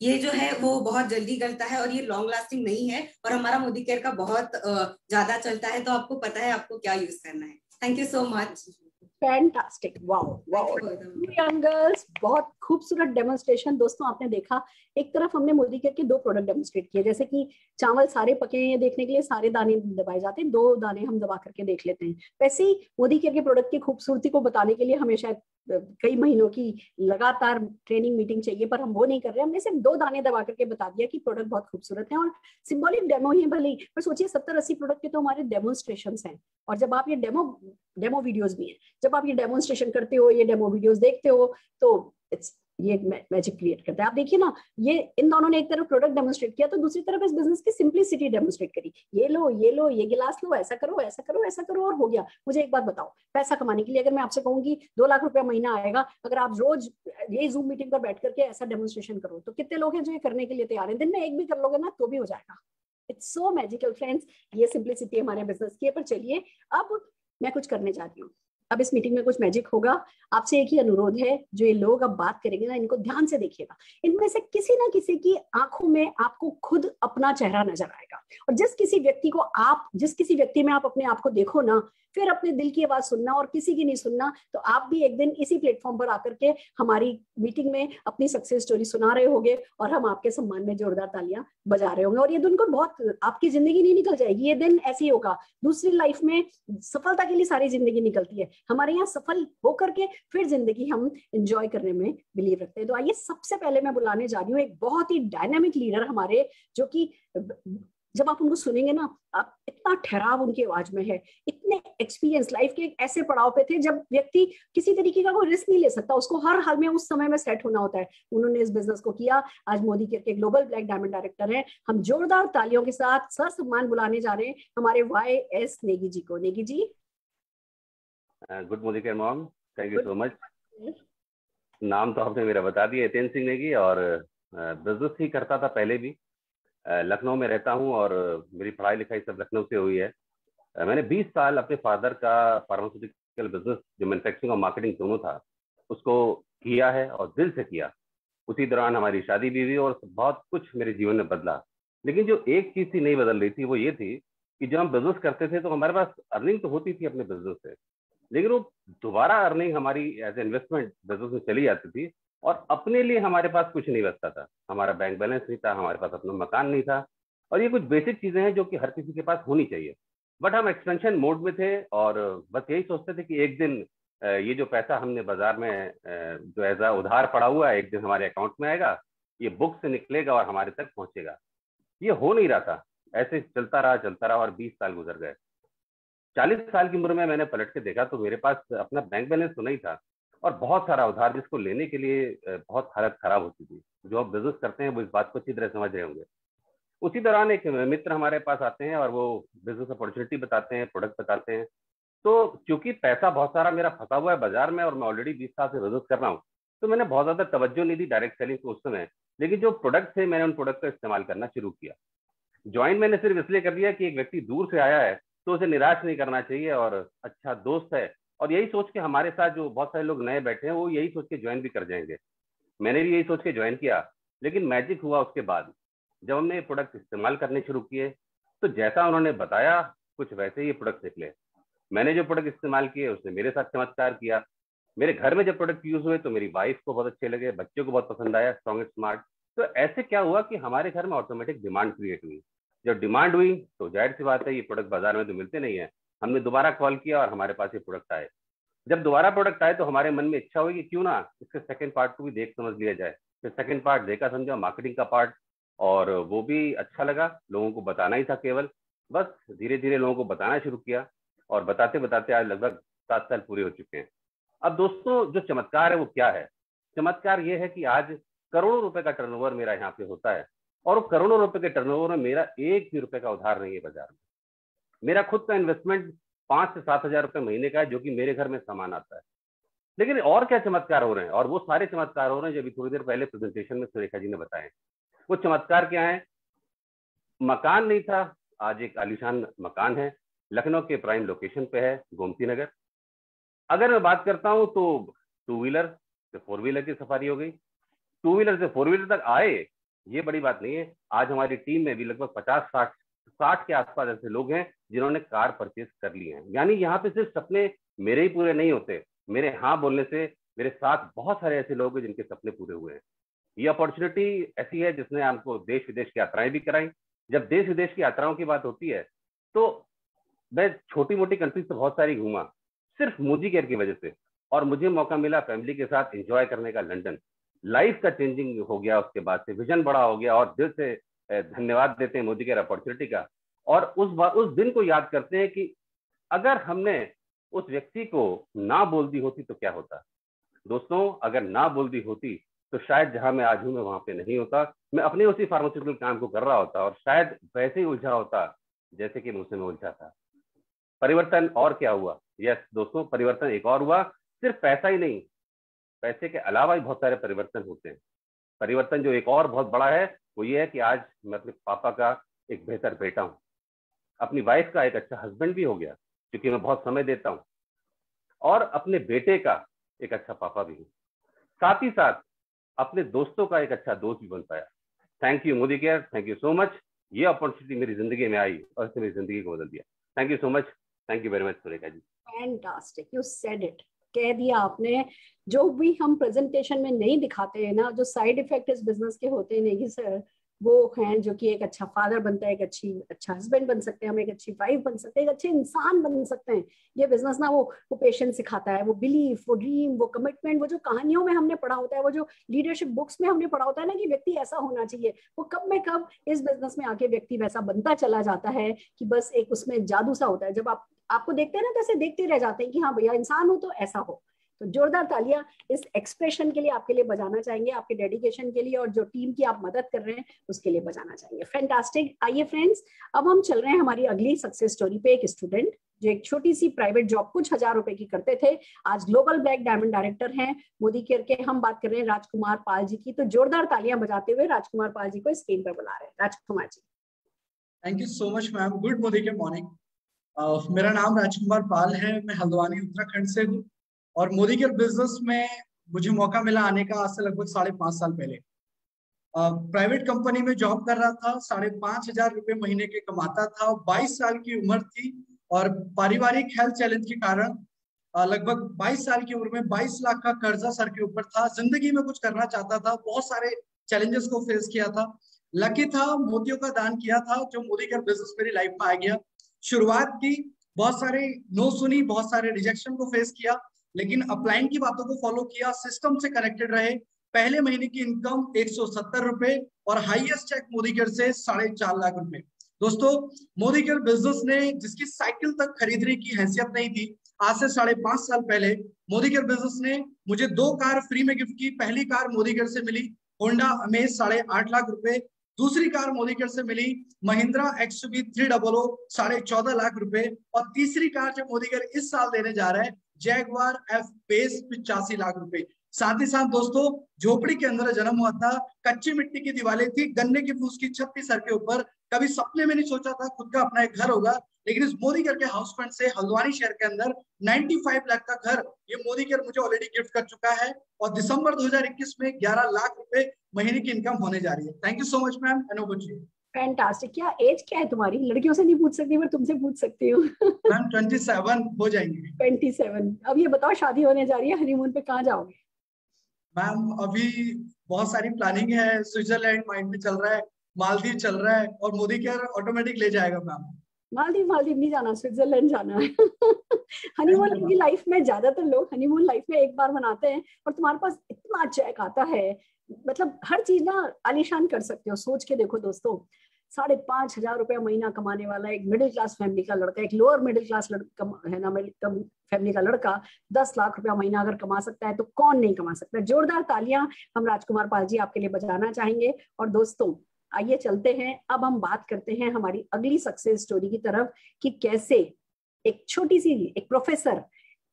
ये जो है वो बहुत जल्दी गलता है और ये लॉन्ग लास्टिंग नहीं है और हमारा मोदी केयर का बहुत ज्यादा चलता है। तो आपको पता है आपको क्या यूज करना है। Thank you so much. Fantastic, wow wow, young girls, बहुत खूबसूरत डेमोन्स्ट्रेशन। दोस्तों आपने देखा, एक तरफ हमने मोदी केयर के 2 प्रोडक्ट डेमोन्स्ट्रेट किए, जैसे कि चावल सारे पके हैं ये देखने के लिए सारे दाने दबाए जाते हैं, 2 दाने हम दबा करके देख लेते हैं। वैसे ही मोदी केयर के प्रोडक्ट की खूबसूरती को बताने के लिए हमें शायद कई महीनों की लगातार ट्रेनिंग मीटिंग चाहिए, पर हम वो नहीं कर रहे। हमने सिर्फ 2 दाने दबा करके बता दिया कि प्रोडक्ट बहुत खूबसूरत है और सिंबॉलिक डेमो ही भले ही, पर सोचिए 70-80 प्रोडक्ट के तो हमारे डेमोन्स्ट्रेशन हैं। और जब आप ये डेमो वीडियोस भी हैं, जब आप ये डेमोन्स्ट्रेशन करते हो, ये डेमो वीडियोस देखते हो, तो ये मैजिक क्रिएट करता है। आप देखिए ना, ये इन दोनों ने एक तरफ प्रोडक्ट डेमोन्स्ट्रेट किया तो दूसरी तरफ इस बिजनेस की सिंपलिसिटी डेमोन्स्ट्रेट करी। ये लो, ये गिलास लो, ऐसा करो, ऐसा करो, ऐसा करो और हो गया। मुझे एक बात बताओ, पैसा कमाने के लिए अगर मैं आपसे कहूंगी 2 लाख रुपया महीना आएगा, अगर आप रोज ये जूम मीटिंग पर बैठ करके ऐसा डेमोन्स्ट्रेशन करो, तो कितने लोग हैं जो ये करने के लिए तैयार हैं? दिन में एक भी कर लोगे ना तो भी हो जाएगा। इट्स सो मैजिकल फ्रेंड्स, ये सिंपलिसिटी हमारे बिजनेस की है। पर चलिए, अब मैं कुछ करने जा रही हूँ। अब इस मीटिंग में कुछ मैजिक होगा। आपसे एक ही अनुरोध है, जो ये लोग अब बात करेंगे ना, इनको ध्यान से देखिएगा। इनमें से किसी ना किसी की आंखों में आपको खुद अपना चेहरा नजर आएगा, और जिस किसी व्यक्ति में आप अपने आप को देखो ना, फिर अपने दिल की आवाज सुनना और किसी की नहीं सुनना। तो आप भी एक दिन इसी प्लेटफॉर्म पर आकर के हमारी मीटिंग में अपनी सक्सेस स्टोरी सुना रहे होंगे और हम आपके सम्मान में जोरदार तालियां बजा रहे होंगे। और ये दिन को बहुत, आपकी जिंदगी नहीं निकल जाएगी, ये दिन ऐसे ही होगा। दूसरी लाइफ में सफलता के लिए सारी जिंदगी निकलती है, हमारे यहाँ सफल होकर के फिर जिंदगी हम एंजॉय करने में बिलीव रखते हैं। तो आइए, सबसे पहले मैं बुलाने जा रही हूँ एक बहुत ही डायनामिक लीडर हमारे, जो कि जब आप उनको सुनेंगे ना, आप इतना ठहराव उनकी आवाज में है, इतने एक्सपीरियंस लाइफ के एक ऐसे पड़ाव पे थे जब व्यक्ति किसी तरीके का कोई रिस्क नहीं ले सकता, उसको हर हाल में उस समय में सेट होना होता है। उन्होंने इस बिजनेस को किया। आज मोदी केयर के ग्लोबल ब्लैक डायमंड डायरेक्टर हैं। हम जोरदार तालियों के साथ सर सम्मान बुलाने जा रहे हैं हमारे YS नेगी जी को। Negi ji, good Modi care ma'am, thank you so much. नाम तो आपने मेरा बता दिया, हितेन सिंह नेगी, और बिजनेस ही करता था पहले भी। लखनऊ में रहता हूं और मेरी पढ़ाई लिखाई सब लखनऊ से हुई है। मैंने 20 साल अपने फादर का फार्मास्यूटिकल बिजनेस, जो मैन्युफैक्चरिंग और मार्केटिंग दोनों था, उसको किया है और दिल से किया। उसी दौरान हमारी शादी भी हुई और बहुत कुछ मेरे जीवन में बदला। लेकिन जो एक चीज थी नहीं बदल रही थी, वो ये थी कि जब हम बिजनेस करते थे तो हमारे पास अर्निंग तो होती थी अपने बिजनेस से, लेकिन वो दोबारा अर्निंग हमारी एज इन्वेस्टमेंट बिजनेस में चली जाती थी और अपने लिए हमारे पास कुछ नहीं बचता था। हमारा बैंक बैलेंस नहीं था, हमारे पास अपना मकान नहीं था, और ये कुछ बेसिक चीजें हैं जो कि हर किसी के पास होनी चाहिए। बट हम एक्सपेंशन मोड में थे और बस यही सोचते थे कि एक दिन ये जो पैसा हमने बाजार में जो एज उधार पड़ा हुआ है, एक दिन हमारे अकाउंट में आएगा, ये बुक से निकलेगा और हमारे तक पहुंचेगा। ये हो नहीं रहा था। ऐसे चलता रहा और 20 साल गुजर गए। 40 साल की उम्र में मैंने पलट के देखा तो मेरे पास अपना बैंक बैलेंस तो नहीं था और बहुत सारा उधार, जिसको लेने के लिए बहुत हालत खराब होती थी। जो आप बिजनेस करते हैं वो इस बात को अच्छी तरह समझ रहे होंगे। उसी दौरान एक मित्र हमारे पास आते हैं और वो बिजनेस अपॉर्चुनिटी बताते हैं, प्रोडक्ट बताते हैं। तो क्योंकि पैसा बहुत सारा मेरा फंसा हुआ है बाजार में और मैं ऑलरेडी 20 साल से बिजनेस कर रहा हूँ, तो मैंने बहुत ज्यादा तवज्जो नहीं दी डायरेक्ट सेलिंग को उस समय। लेकिन जो प्रोडक्ट थे, मैंने उन प्रोडक्ट का इस्तेमाल करना शुरू किया। ज्वाइन मैंने सिर्फ इसलिए कर दिया कि एक व्यक्ति दूर से आया है तो उसे निराश नहीं करना चाहिए और अच्छा दोस्त है, और यही सोच के हमारे साथ जो बहुत सारे लोग नए बैठे हैं वो यही सोच के ज्वाइन भी कर जाएंगे। मैंने भी यही सोच के ज्वाइन किया। लेकिन मैजिक हुआ उसके बाद, जब हमने ये प्रोडक्ट इस्तेमाल करने शुरू किए तो जैसा उन्होंने बताया कुछ वैसे ही ये प्रोडक्ट निकले। मैंने जो प्रोडक्ट इस्तेमाल किए उसने मेरे साथ चमत्कार किया। मेरे घर में जब प्रोडक्ट यूज हुए तो मेरी वाइफ को बहुत अच्छे लगे, बच्चों को बहुत पसंद आया, स्ट्रॉन्ग स्मार्ट। तो ऐसे क्या हुआ कि हमारे घर में ऑटोमेटिक डिमांड क्रिएट हुई। जब डिमांड हुई तो जाहिर सी बात है ये प्रोडक्ट बाजार में तो मिलते नहीं है। हमने दोबारा कॉल किया और हमारे पास ये प्रोडक्ट आए। जब दोबारा प्रोडक्ट आए तो हमारे मन में इच्छा हुई कि क्यों ना इसके सेकंड पार्ट को भी देख समझ लिया जाए। फिर सेकंड पार्ट देखा समझा, मार्केटिंग का पार्ट, और वो भी अच्छा लगा। लोगों को बताना ही था केवल, बस धीरे धीरे लोगों को बताना शुरू किया और बताते बताते आज लगभग 7 साल पूरे हो चुके हैं। अब दोस्तों, जो चमत्कार है वो क्या है? चमत्कार ये है कि आज करोड़ों रुपए का टर्नओवर मेरा यहाँ पे होता है और करोड़ों रुपए के टर्नओवर में मेरा एक भी रुपए का उधार नहीं है बाजार में। मेरा खुद का इन्वेस्टमेंट 5 से 7 हजार रुपए महीने का है, जो कि मेरे घर में सामान आता है। लेकिन और क्या चमत्कार हो रहे हैं, और वो सारे चमत्कार हो रहे हैं जो अभी थोड़ी देर पहले प्रेजेंटेशन में सुरेखा जी ने बताए। वो चमत्कार क्या है? मकान नहीं था, आज एक आलीशान मकान है, लखनऊ के प्राइम लोकेशन पे है, गोमती नगर। अगर मैं बात करता हूं तो 2 व्हीलर से 4 व्हीलर की सफारी हो गई। 2 व्हीलर से 4 व्हीलर तक आए, ये बड़ी बात नहीं है। आज हमारी टीम में भी लगभग 50-60 के आसपास ऐसे लोग हैं जिन्होंने कार परचेज कर ली है। यानी यहाँ पे सिर्फ सपने मेरे ही पूरे नहीं होते, मेरे हाँ बोलने से मेरे साथ बहुत सारे ऐसे लोग हैं जिनके सपने पूरे हुए हैं। ये अपॉर्चुनिटी ऐसी है जिसने हमको देश विदेश की यात्राएं भी कराई। जब देश विदेश की यात्राओं की बात होती है तो मैं छोटी मोटी कंट्रीज तो बहुत सारी घूमा सिर्फ मोदी केयर की वजह से, और मुझे मौका मिला फैमिली के साथ एंजॉय करने का लंदन। लाइफ का चेंजिंग हो गया, उसके बाद से विजन बड़ा हो गया, और दिल से धन्यवाद देते हैं मोदी केयर अपॉर्चुनिटी का। और उस दिन को याद करते हैं कि अगर हमने उस व्यक्ति को ना बोल दी होती तो क्या होता। दोस्तों, अगर ना बोल दी होती तो शायद जहां मैं आज हूं मैं वहां पे नहीं होता, मैं अपने उसी फार्मास्यूटिकल काम को कर रहा होता और शायद वैसे ही उलझा होता जैसे कि मुझसे मैं उलझा था। परिवर्तन और क्या हुआ? यस दोस्तों, परिवर्तन एक और हुआ। सिर्फ पैसा ही नहीं, पैसे के अलावा भी बहुत सारे परिवर्तन होते हैं। परिवर्तन जो एक और बहुत बड़ा है वो ये है कि आज मैं अपने पापा का एक बेहतर बेटा हूँ, अपनी वाइफ का एक अच्छा हस्बैंड भी हो गया क्योंकि मैं बहुत समय देता हूँ, और अपने बेटे का एक अच्छा पापा भी हूँ। साथ ही साथ अपने दोस्तों का एक अच्छा दोस्त भी बन पाया। Thank you Modi care, thank you so much. ये अपॉर्चुनिटी मेरी जिंदगी में आई और इसने मेरी जिंदगी को बदल दिया। Thank you so much, thank you very much Surekha ji. Fantastic, you said it, कह दिया आपने। जो भी हम प्रेजेंटेशन में नहीं दिखाते हैं ना, जो साइड इफेक्ट इस बिजनेस के होते हैं नहीं सर, वो हैं जो कि एक अच्छा फादर बनता है, एक अच्छा हस्बैंड बन सकते हैं, हम एक अच्छी वाइफ बन सकते हैं, एक अच्छे इंसान बन सकते हैं। ये बिजनेस ना वो पेशेंस सिखाता है, वो बिलीफ, वो ड्रीम, वो कमिटमेंट, वो जो कहानियों में हमने पढ़ा होता है, वो जो लीडरशिप बुक्स में हमने पढ़ा होता है ना कि व्यक्ति ऐसा होना चाहिए, वो कब में कब इस बिजनेस में आके व्यक्ति वैसा बनता चला जाता है कि बस एक उसमें जादू सा होता है। जब आपको देखते हैं ना तो ऐसे देखते रह जाते हैं कि हाँ भैया इंसान हो तो ऐसा हो। तो जोरदार तालियां इस एक्सप्रेशन के लिए आपके लिए बजाना चाहेंगे, आपके डेडिकेशन के लिए, और जो टीम की आप मदद कर रहे हैं उसके लिए बजाना चाहेंगे। फैंटास्टिक। आइए फ्रेंड्स, अब हम चल रहे हैं हमारी अगली सक्सेस स्टोरी पे। एक स्टूडेंट जो एक छोटी सी प्राइवेट जॉब कुछ हजार रुपए की करते थे, आज ग्लोबल ब्लैक डायमंड डायरेक्टर हैं मोदी केयर के। हम बात कर रहे हैं राजकुमार पाल जी की। तो जोरदार तालियां बजाते हुए राजकुमार पाल जी को स्क्रीन पर बुला रहे हैं। Rajkumar ji. Thank you so much ma'am. Good Modi care morning. मेरा नाम राजकुमार पाल है, मैं हल्द्वानी उत्तराखंड से हूँ, और मोदी केयर बिजनेस में मुझे मौका मिला आने का आज से लगभग 5.5 साल पहले। प्राइवेट कंपनी में जॉब कर रहा था, 5,500 रुपए महीने के कमाता था, 22 साल की उम्र थी, और पारिवारिक हेल्थ चैलेंज के कारण लगभग 22 साल की उम्र में 22 लाख का कर्जा सर के ऊपर था। जिंदगी में कुछ करना चाहता था, बहुत सारे चैलेंजेस को फेस किया था। लकी था, मोतियों का दान किया था, जो मोदी केयर बिजनेस मेरी लाइफ में आ गया। शुरुआत की, बहुत सारे नो सुनी, बहुत सारे रिजेक्शन को फेस किया, लेकिन अपलाइन की बातों को फॉलो किया, सिस्टम से कनेक्टेड रहे। पहले महीने की इनकम 170 रुपए, और हाईएस्ट चेक मोदी केयर से 4.5 लाख रुपए। दोस्तों, मोदी केयर बिजनेस ने जिसकी साइकिल तक खरीदने की हैसियत नहीं थी, आज से 5.5 साल पहले मोदी केयर बिजनेस ने मुझे 2 कार फ्री में गिफ्ट की। पहली कार मोदी केयर से मिली होंडा अमेज 8.5 लाख रुपए, दूसरी कार मोदी केयर से मिली महिंद्रा XUV 300 14.5 लाख रुपए, और तीसरी कार जो मोदी केयर इस साल देने जा रहा है जैगवार F बेस 85 लाख रुपए। साथ ही साथ दोस्तों, झोपड़ी के अंदर जन्म हुआ था, कच्ची मिट्टी की दीवारें थी, गन्ने की फूस की छत थी सर के ऊपर, कभी सपने में नहीं सोचा था खुद का अपना एक घर होगा, लेकिन इस मोदी केयर के हाउस फंड से हल्द्वानी शहर के अंदर 95 लाख का घर ये मोदी केयर मुझे ऑलरेडी गिफ्ट कर चुका है, और दिसंबर 2021 में 11 लाख रुपए महीने की इनकम होने जा रही है। Thank you so much ma'am, and over to you. Fantastic. क्या एज क्या है तुम्हारी? लड़कियों से नहीं पूछ सकती, मैं तुमसे पूछ सकती हूँ। मैम 27 हो जाएंगे। 27। अब ये बताओ, शादी होने जा रही है, हनीमून पे कहाँ जाओगे? मैम अभी बहुत सारी प्लानिंग है, स्विट्जरलैंड माइंड में चल रहा है, मालदीव चल रहा है, और मोदी केयर ऑटोमेटिक ले जाएगा मैम। मालदीव नहीं जाना, स्विट्जरलैंड जाना है। हनीमून की लाइफ में ज्यादातर लोग हनीमून लाइफ में एक बार मनाते हैं, और तुम्हारे पास इतना चेक आता है, मतलब हर चीज ना आलीशान कर सकते हो। सोच के देखो दोस्तों, 5,500 रुपया महीना कमाने वाला एक मिडिल क्लास फैमिली का लड़का, एक लोअर मिडिल क्लास है ना, मिडिल फैमिली का लड़का 10 लाख रुपया महीना अगर कमा सकता है तो कौन नहीं कमा सकता। जोरदार तालियां हम राजकुमार पाल जी आपके लिए बजाना चाहेंगे। और दोस्तों आइए चलते हैं, अब हम बात करते हैं हमारी अगली सक्सेस स्टोरी की तरफ, कि कैसे एक छोटी सी एक प्रोफेसर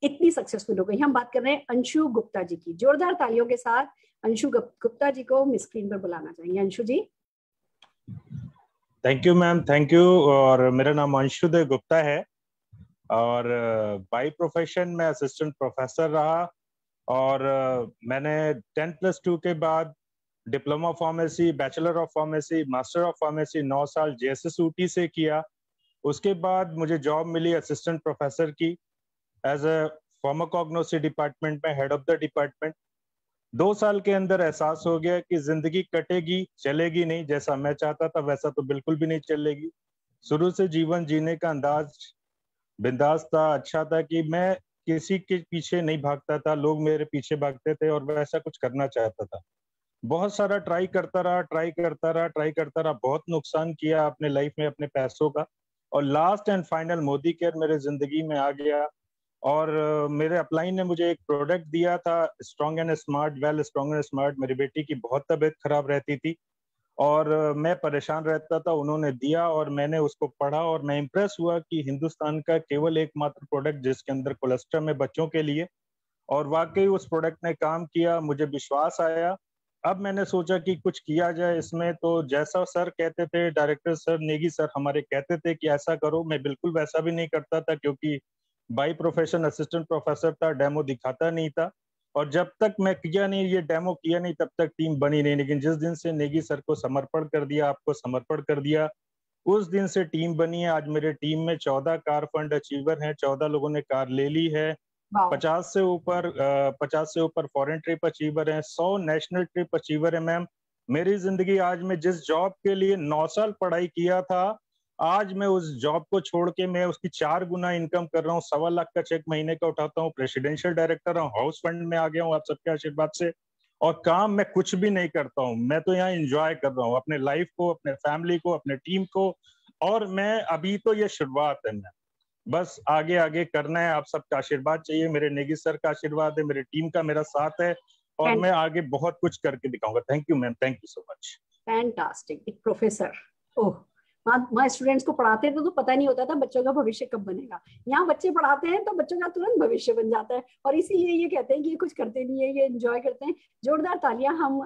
इतनी सक्सेसफुल हो गई। हम बात कर रहे हैं अंशु गुप्ता जी की। जोरदार तालियों के साथ अंशु गुप्ता जी को स्क्रीन पर बुलाना चाहेंगे। Anshu ji. Thank you ma'am, thank you. और मेरा नाम अंशुदेव गुप्ता है, और बाय प्रोफेशन में असिस्टेंट प्रोफेसर रहा, और मैंने 10+2 के बाद diploma pharmacy, bachelor of pharmacy, master of pharmacy 9 साल JSS ऊटी से किया। उसके बाद मुझे जॉब मिली असिस्टेंट प्रोफेसर की, एज ए फार्माकोग्नोसी डिपार्टमेंट में हेड ऑफ द डिपार्टमेंट। 2 साल के अंदर एहसास हो गया कि जिंदगी कटेगी, चलेगी नहीं, जैसा मैं चाहता था वैसा तो बिल्कुल भी नहीं चलेगी। शुरू से जीवन जीने का अंदाज बिंदास था, अच्छा था कि मैं किसी के पीछे नहीं भागता था, लोग मेरे पीछे भागते थे और वैसा कुछ करना चाहता था। बहुत सारा ट्राई करता रहा, बहुत नुकसान किया अपने लाइफ में अपने पैसों का, और last and final Modi care मेरे जिंदगी में आ गया। और मेरे अपलाइन ने मुझे एक प्रोडक्ट दिया था, strong and smart, well strong and smart. मेरी बेटी की बहुत तबीयत खराब रहती थी और मैं परेशान रहता था, उन्होंने दिया और मैंने उसको पढ़ा और मैं इम्प्रेस हुआ कि हिंदुस्तान का केवल एकमात्र प्रोडक्ट जिसके अंदर कोलेस्ट्रॉल है बच्चों के लिए, और वाकई उस प्रोडक्ट ने काम किया, मुझे विश्वास आया। अब मैंने सोचा कि कुछ किया जाए इसमें, तो जैसा सर कहते थे, डायरेक्टर सर, नेगी सर हमारे कहते थे कि ऐसा करो, मैं बिल्कुल वैसा भी नहीं करता था क्योंकि बाई प्रोफेशन असिस्टेंट प्रोफेसर था, डेमो दिखाता नहीं था, और जब तक मैं किया नहीं, ये डेमो किया नहीं, तब तक टीम बनी नहीं। लेकिन जिस दिन से नेगी सर को समर्पण कर दिया, आपको समर्पण कर दिया, उस दिन से टीम बनी है। आज मेरे टीम में 14 कार फंड अचीवर हैं, 14 लोगों ने कार ले ली है, 50 से ऊपर फॉरेन ट्रिप अचीवर हैं, 100 नेशनल ट्रिप अचीवर है। मैम, मेरी जिंदगी आज मैं जिस जॉब के लिए 9 साल पढ़ाई किया था, आज मैं उस जॉब को छोड़ के मैं उसकी 4 गुना इनकम कर रहा हूँ। 1.25 लाख का चेक महीने का उठाता हूँ, प्रेसिडेंशियल डायरेक्टर हूँ, हाउस फंड में आ गया हूँ आप सबके आशीर्वाद से, और काम मैं कुछ भी नहीं करता हूँ। मैं तो यहाँ एंजॉय कर रहा हूँ अपने लाइफ को, अपने फैमिली को, अपने टीम को, और मैं अभी तो ये शुरुआत है, मैं बस आगे आगे करना है। आप सबका आशीर्वाद चाहिए, मेरे नेगी सर का आशीर्वाद है, मेरे टीम का मेरा साथ है, और मैं आगे बहुत कुछ करके दिखाऊंगा। Thank you ma'am, thank you so much. Fantastic. एक प्रोफेसर, ओह, वहाँ स्टूडेंट्स को पढ़ाते थे तो पता नहीं होता था बच्चों का भविष्य कब बनेगा। यहाँ बच्चे पढ़ाते हैं तो बच्चों का तुरंत भविष्य बन जाता है, और इसीलिए ये कहते हैं कि ये कुछ करते नहीं है, ये एंजॉय करते हैं। जोरदार तालियां हम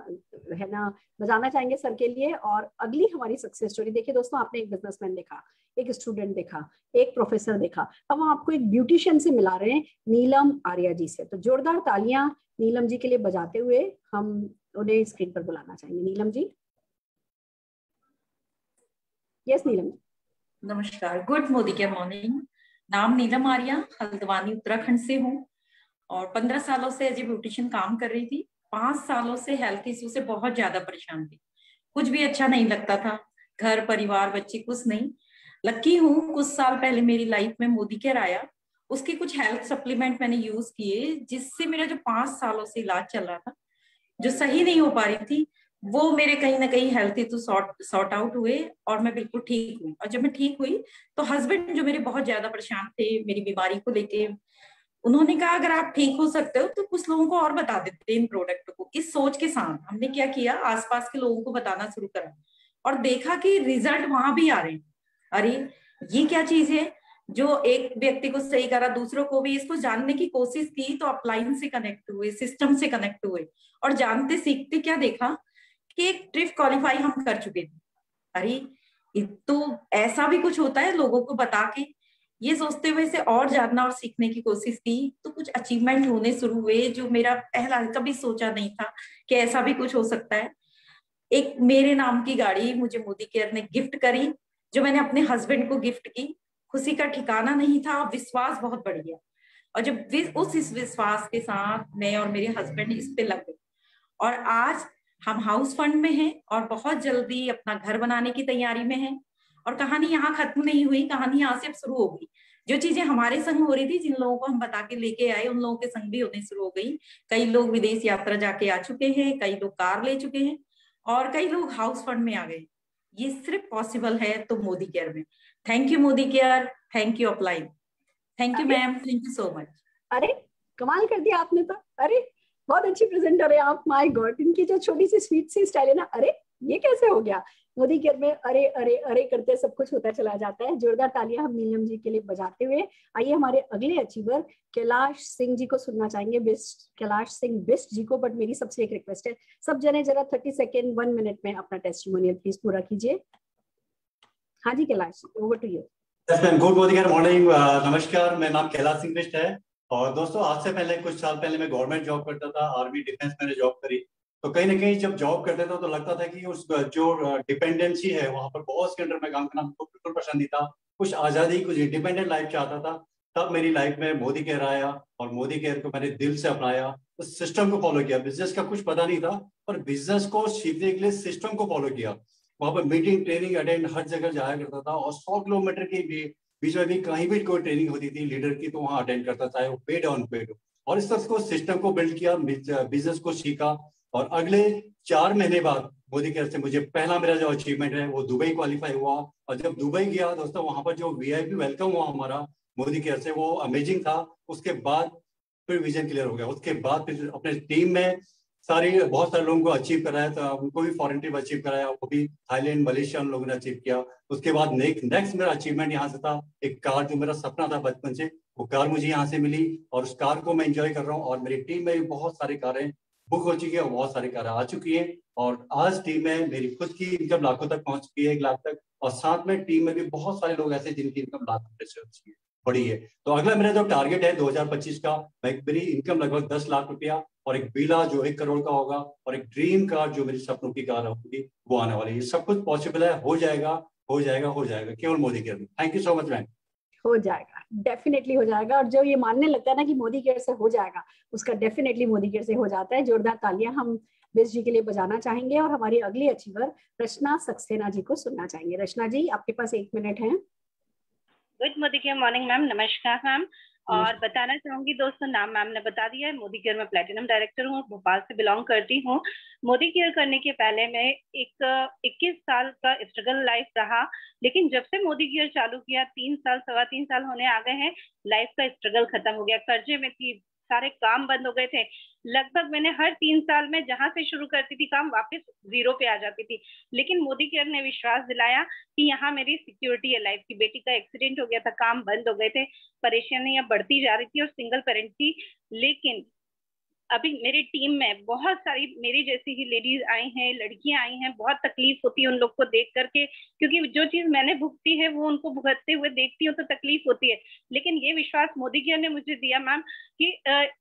है ना बजाना चाहेंगे सर के लिए। और अगली हमारी सक्सेस स्टोरी देखिए दोस्तों, आपने एक बिजनेसमैन देखा, एक स्टूडेंट देखा, एक प्रोफेसर देखा, अब हम आपको एक ब्यूटिशियन से मिला रहे हैं, नीलम आर्या जी से। तो जोरदार तालियां नीलम जी के लिए बजाते हुए हम उन्हें स्क्रीन पर बुलाना चाहेंगे। नीलम जी। यस नीलम। नमस्कार, गुड मोदी केयर मॉर्निंग। नाम नीलम आर्या, हल्द्वानी उत्तराखंड से हूँ और 15 सालों से एज ए ब्यूटिशियन काम कर रही थी। 5 सालों से हेल्थ इश्यू से बहुत ज्यादा परेशान थी, कुछ भी अच्छा नहीं लगता था, घर परिवार बच्चे कुछ नहीं। लकी हूँ कुछ साल पहले मेरी लाइफ में मोदी केयर आया, उसके कुछ हेल्थ सप्लीमेंट मैंने यूज किए, जिससे मेरा जो 5 सालों से इलाज चल रहा था, जो सही नहीं हो पा रही थी, वो मेरे कहीं ना कहीं हेल्थ इशू सॉर्ट आउट हुए और मैं बिल्कुल ठीक हुई। और जब मैं ठीक हुई तो हस्बैंड जो मेरे बहुत ज्यादा परेशान थे मेरी बीमारी को लेके, उन्होंने कहा अगर आप ठीक हो सकते हो तो कुछ लोगों को और बता देते इन प्रोडक्ट को। इस सोच के साथ हमने क्या किया, आसपास के लोगों को बताना शुरू करा और देखा कि रिजल्ट वहां भी आ रहे हैं। अरे ये क्या चीज है, जो एक व्यक्ति को सही करा दूसरों को भी। इसको जानने की कोशिश की तो अपलाइन से कनेक्ट हुए, सिस्टम से कनेक्ट हुए, और जानते सीखते क्या देखा कि एक ट्रिप क्वालिफाई हम कर चुके थे। अरे तो ऐसा भी कुछ होता है लोगों को बता के, ये सोचते हुए से और जानना और सीखने की कोशिश की तो कुछ अचीवमेंट होने शुरू हुए, जो मेरा पहला कभी सोचा नहीं था कि ऐसा भी कुछ हो सकता है। एक मेरे नाम की गाड़ी मुझे मोदी केयर ने गिफ्ट करी, जो मैंने अपने हस्बैंड को गिफ्ट की। खुशी का ठिकाना नहीं था, विश्वास बहुत बढ़ गया। और जब उस विश्वास के साथ मैं और मेरे हस्बैंड इस पे लग गए, और आज हम हाउस फंड में हैं और बहुत जल्दी अपना घर बनाने की तैयारी में हैं। और कहानी यहाँ खत्म नहीं हुई, कहानी यहाँ से अब शुरू हो गई। जो चीजें हमारे संग हो रही थी, जिन लोगों को हम बता के लेके आए, उन लोगों के संग भी होने शुरू हो गई। कई लोग विदेश यात्रा जाके आ चुके हैं, कई लोग कार ले चुके हैं, और कई लोग हाउस फंड में आ गए। ये सिर्फ पॉसिबल है तो मोदी केयर में। Thank you Modi care, thank you upline, thank you ma'am, thank you so much. अरे कमाल कर दिया आपने तो। अरे बहुत अच्छी प्रेजेंटर है आप, माय गॉड। इनकी जो छोटी सी स्वीट सी स्टाइल है ना, अरे ये कैसे हो गया। मोदी केयर में अरे अरे अरे करते सब कुछ होता चला जाता है। जोरदार तालियां हम नीलम जी के लिए बजाते हुए आइए हमारे अगले अचीवर कैलाश सिंह जी को सुनना चाहेंगे, बिस्ट कैलाश सिंह बिस्ट जी को। बट मेरी सबसे एक रिक्वेस्ट है, सब जने जरा 30 सेकेंड 1 मिनट में अपना टेस्टिमोनियल प्लीज पूरा कीजिए। हाँ जी Kailash, over to you. Yes ma'am, good morning and morning. नमस्कार, मेरा नाम कैलाश सिंह बिस्ट है। और दोस्तों, आज से पहले कुछ साल पहले मैं गवर्नमेंट जॉब करता था, आर्मी डिफेंस मैंने जॉब करी। तो कहीं ना कहीं जब जॉब करते थे तो लगता था कि उस जो डिपेंडेंसी है वहां पर बॉस के अंडर में काम करना हमको बिल्कुल पसंद नहीं था। कुछ आजादी, कुछ इंडिपेंडेंट लाइफ चाहता था। तब मेरी लाइफ में मोदी केयर आया और मोदी केयर को मैंने दिल से अपनाया, उस सिस्टम को फॉलो किया। बिजनेस का कुछ पता नहीं था, पर बिजनेस को सीखने के लिए सिस्टम को फॉलो किया। वहां पर मीटिंग ट्रेनिंग अटेंड हर जगह जाया करता था, और 100 किलोमीटर के बीच में भी कहीं भी कोई ट्रेनिंग होती थी लीडर की तो वहां अटेंड करता था, वो पेड ऑन पेड। और इस तरह को सिस्टम को बिल्ड किया, बिजनेस को सीखा। और अगले 4 महीने बाद मोदी केयर से मुझे पहला मेरा जो अचीवमेंट है वो दुबई क्वालिफाई हुआ। और जब दुबई गया दोस्तों, वहां पर जो VIP वेलकम हुआ हमारा मोदी केयर से, वो अमेजिंग था। उसके बाद फिर विजन क्लियर हो गया। उसके बाद फिर अपने टीम में बहुत सारे लोगों को अचीव कराया था, उनको भी फॉरेन ट्रिप अचीव कराया, वो भी थाईलैंड मलेशिया उन लोगों ने अचीव किया। उसके बाद नेक्स्ट मेरा अचीवमेंट यहाँ से था, एक कार जो मेरा सपना था बचपन से, वो कार मुझे यहाँ से मिली और उस कार को मैं एंजॉय कर रहा हूँ। और मेरी टीम में भी बहुत सारी कारें बुक हो चुकी है, बहुत सारी कारें आ चुकी हैं। और आज टीम में मेरी खुद की इनकम लाखों तक पहुंच चुकी है, 1 लाख तक। और साथ में टीम में भी बहुत सारे लोग ऐसे जिनकी इनकम लाखों से होती है, बड़ी है। तो अगला मेरा जो टारगेट है 2025 का, मेरी इनकम लगभग 10 लाख रुपया, और एक बीला जो 1 करोड़ का होगा, और एक ड्रीम कार जो मेरी सपनों की कार होगी वो आने वाली है। सब कुछ पॉसिबल है, हो जाएगा हो जाएगा हो जाएगा, केवल मोदी केयर में। Thank you so much ma'am. हो जाएगा, डेफिनेटली हो जाएगा। और जो ये मानने लगता है ना कि मोदी केयर से हो जाएगा, उसका डेफिनेटली मोदी केयर से हो जाता है। जोरदार तालियां हम बेस जी के लिए बजाना चाहेंगे और हमारी अगली अचीवर रचना सक्सेना जी को सुनना चाहेंगे। रचना जी, आपके पास 1 मिनट है। Good Modi care morning ma'am, नमस्कार मैम। और बताना चाहूंगी दोस्तों, नाम मैम ने बता दिया है, मोदी केयर में प्लेटिनम डायरेक्टर हूँ, भोपाल से बिलोंग करती हूँ। मोदी केयर करने के पहले मैं 21 साल का स्ट्रगल लाइफ रहा, लेकिन जब से मोदी केयर चालू किया 3 साल 3.25 साल होने आ गए हैं, लाइफ का स्ट्रगल खत्म हो गया। कर्जे में थी, सारे काम बंद हो गए थे। लगभग मैंने हर 3 साल में जहां से शुरू करती थी काम, वापस 0 पे आ जाती थी। लेकिन मोदी केयर ने विश्वास दिलाया कि यहाँ मेरी सिक्योरिटी है लाइफ की। बेटी का एक्सीडेंट हो गया था, काम बंद हो गए थे, परेशानियां बढ़ती जा रही थी और सिंगल पेरेंट थी। लेकिन अभी मेरी टीम में बहुत सारी मेरी जैसी ही लेडीज आई हैं, लड़कियां आई हैं। बहुत तकलीफ होती है उन लोग को देख करके, क्योंकि जो चीज मैंने भुगती है वो उनको भुगतते हुए देखती हूँ तो तकलीफ होती है। लेकिन ये विश्वास मोदी केयर ने मुझे दिया मैम कि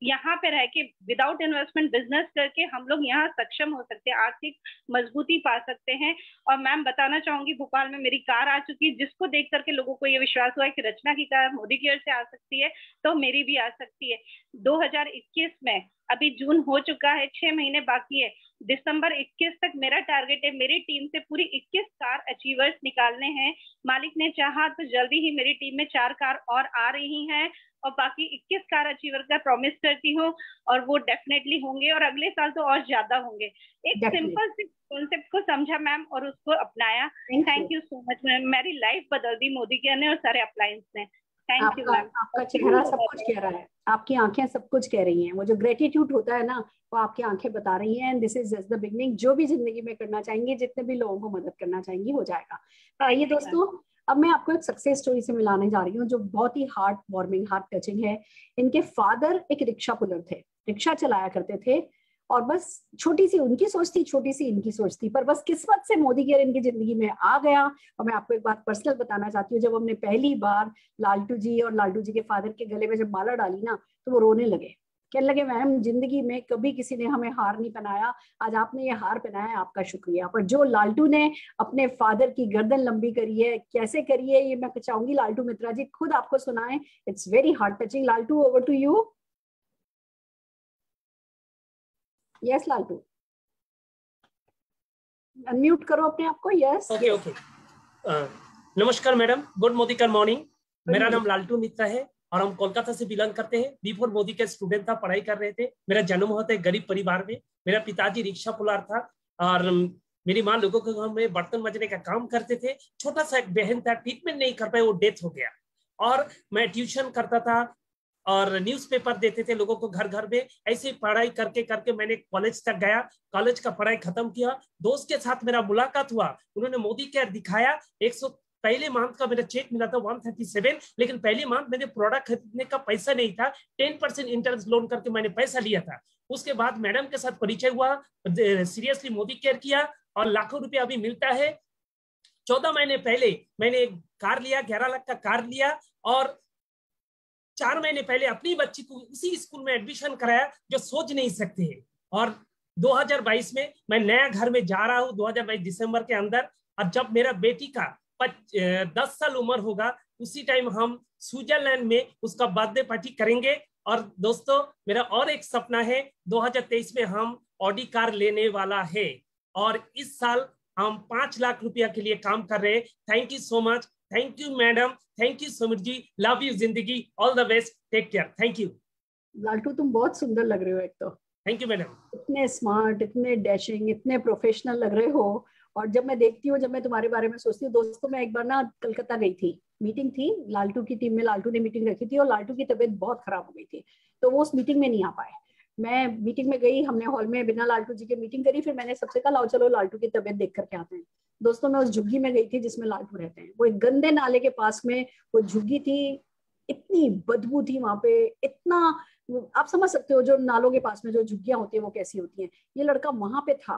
यहाँ पे रह के विदाउट इन्वेस्टमेंट बिजनेस करके हम लोग यहाँ सक्षम हो सकते हैं, आर्थिक मजबूती पा सकते हैं। और मैम बताना चाहूंगी, भोपाल में मेरी कार आ चुकी है, जिसको देख करके लोगों को ये विश्वास हुआ है कि रचना की कार मोदी केयर से आ सकती है तो मेरी भी आ सकती है। 2021 में, अभी जून हो चुका है, 6 महीने बाकी है, दिसंबर 21 तक मेरा टारगेट है मेरी टीम से पूरी 21 कार अचीवर्स निकालने हैं। मालिक ने चाहा तो जल्दी ही मेरी टीम में 4 कार और आ रही हैं, और बाकी 21 कार अचीवर का प्रॉमिस करती हूँ, और वो डेफिनेटली होंगे, और अगले साल तो और ज्यादा होंगे। एक सिंपल सी कॉन्सेप्ट को समझा मैम और उसको अपनाया। Thank you so much ma'am, मेरी लाइफ बदल दी मोदी केयर ने और सारे अप्लायंस ने। Thank you ma'am. आपका चेहरा सब कुछ कह रहा है, आपकी आंखें सब कुछ कह रही हैं। वो जो ग्रेटिट्यूड होता है ना, वो आपकी आंखें बता रही हैं। And this is just the beginning. जो भी जिंदगी में करना चाहेंगे, जितने भी लोगों को मदद करना चाहेंगी, हो जाएगा। आइए दोस्तों, अब मैं आपको एक सक्सेस स्टोरी से मिलाने जा रही हूँ जो बहुत ही हार्ट वार्मिंग, हार्ट टचिंग है। इनके फादर एक रिक्शा पुलर थे, रिक्शा चलाया करते थे, और बस छोटी सी उनकी सोच थी, छोटी सी इनकी सोच थी। पर बस किस्मत से मोदी केयर इनकी जिंदगी में आ गया। और मैं आपको एक बात पर्सनल बताना चाहती हूँ, जब हमने पहली बार लालटू जी और लालटू जी के फादर के गले में जब माला डाली ना, तो वो रोने लगे, कहने लगे मैम जिंदगी में कभी किसी ने हमें हार नहीं पहनाया, आज आपने ये हार पहनाया है, आपका शुक्रिया। पर जो लालटू ने अपने फादर की गर्दन लंबी करी है, कैसे करी है, ये मैं चाहूंगी लालटू मित्रा जी खुद आपको सुनाएं। It's very heart touching. Laltu, over to you. Yes Laltu, unmute करो अपने आप को। Yes okay. नमस्कार madam, good Modi care morning. मेरा नाम लालटू मित्रा है और हम कोलकाता से बिलोंग करते हैं। बिफोर मोदी के स्टूडेंट था, पढ़ाई कर रहे थे। मेरा जन्म हुआ था गरीब परिवार में। मेरा पिताजी रिक्शा पुलार था और मेरी माँ लोगों के घर में बर्तन मजने का काम करते थे। छोटा सा एक बहन था, ट्रीटमेंट नहीं कर पाए, वो डेथ हो गया। और मैं ट्यूशन करता था और न्यूज़पेपर देते थे लोगों को घर घर में। ऐसे पढ़ाई करके करके मैंने कॉलेज तक गया। कॉलेज का पढ़ाई खत्म किया, दोस्त के साथ मेरा मुलाकात हुआ, उन्होंने मोदी केयर दिखाया। पहले मंथ का मेरा चेक मिला था 137, लेकिन पहले मंथ मेरे प्रोडक्ट खरीदने का पैसा नहीं था। 10% इंटरेस्ट लोन करके मैंने पैसा लिया था। उसके बाद मैडम के साथ परिचय हुआ, सीरियसली मोदी केयर किया और लाखों रुपया अभी मिलता है। 14 महीने पहले मैंने एक कार लिया, 11 लाख का कार लिया, और 4 महीने पहले अपनी बच्ची को उसी स्कूल में एडमिशन कराया जो सोच नहीं सकते हैं। और 2022 में मैं नया घर में जा रहा हूँ, 2022 दिसंबर के अंदर। अब जब मेरा बेटी का 10 साल उम्र होगा, उसी टाइम हम स्विट्जरलैंड में उसका बर्थडे पार्टी करेंगे। और दोस्तों मेरा और एक सपना है, 2023 में हम ऑडी कार लेने वाला है और इस साल हम 5 लाख रुपया के लिए काम कर रहे हैं। Thank you so much, thank you madam, thank you Sumit ji, love you जिंदगी, all the best, take care, thank you. Laltu तुम बहुत सुंदर लग रहे हो, एक तो थैंक यू मैडम, इतने स्मार्ट, इतने डैशिंग, इतने प्रोफेशनल लग रहे हो। और जब मैं देखती हूँ, जब मैं तुम्हारे बारे में सोचती हूँ, दोस्तों मैं एक बार ना कलकत्ता गई थी, मीटिंग थी लालटू की टीम में, लालटू ने मीटिंग रखी थी और लालटू की तबीयत बहुत खराब हो गई थी, तो वो उस मीटिंग में नहीं आ पाए। मैं मीटिंग में गई, हमने हॉल में बिना लालटू जी के मीटिंग करी, फिर मैंने सबसे कहा लाओ चलो लालटू की तबीयत देख करके आते हैं। दोस्तों मैं उस झुग्गी में गई थी जिसमें लालटू रहते हैं, वो एक गंदे नाले के पास में वो झुग्गी थी, इतनी बदबू थी वहां पे, इतना आप समझ सकते हो जो नालों के पास में जो झुग्गियां होती है वो कैसी होती हैं। ये लड़का वहां पे था,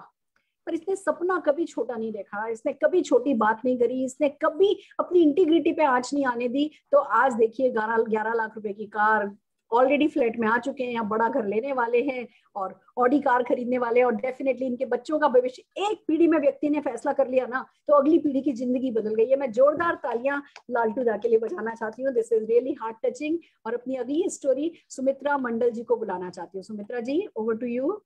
पर इसने सपना कभी छोटा नहीं देखा, इसने कभी छोटी बात नहीं करी, इसने कभी अपनी इंटीग्रिटी पे आंच नहीं आने दी। तो आज देखिए 11 लाख रुपए की कार, ऑलरेडी फ्लैट में आ चुके हैं, यहाँ बड़ा घर लेने वाले हैं और ऑडी कार खरीदने वाले हैं, और डेफिनेटली इनके बच्चों का भविष्य, एक पीढ़ी में व्यक्ति ने फैसला कर लिया ना तो अगली पीढ़ी की जिंदगी बदल गई है। मैं जोरदार तालियां लालटू दा के लिए बजाना चाहती हूँ, this is really heart touching. और अपनी अगली स्टोरी सुमित्रा मंडल जी को बुलाना चाहती हूँ। Sumitra ji, over to you.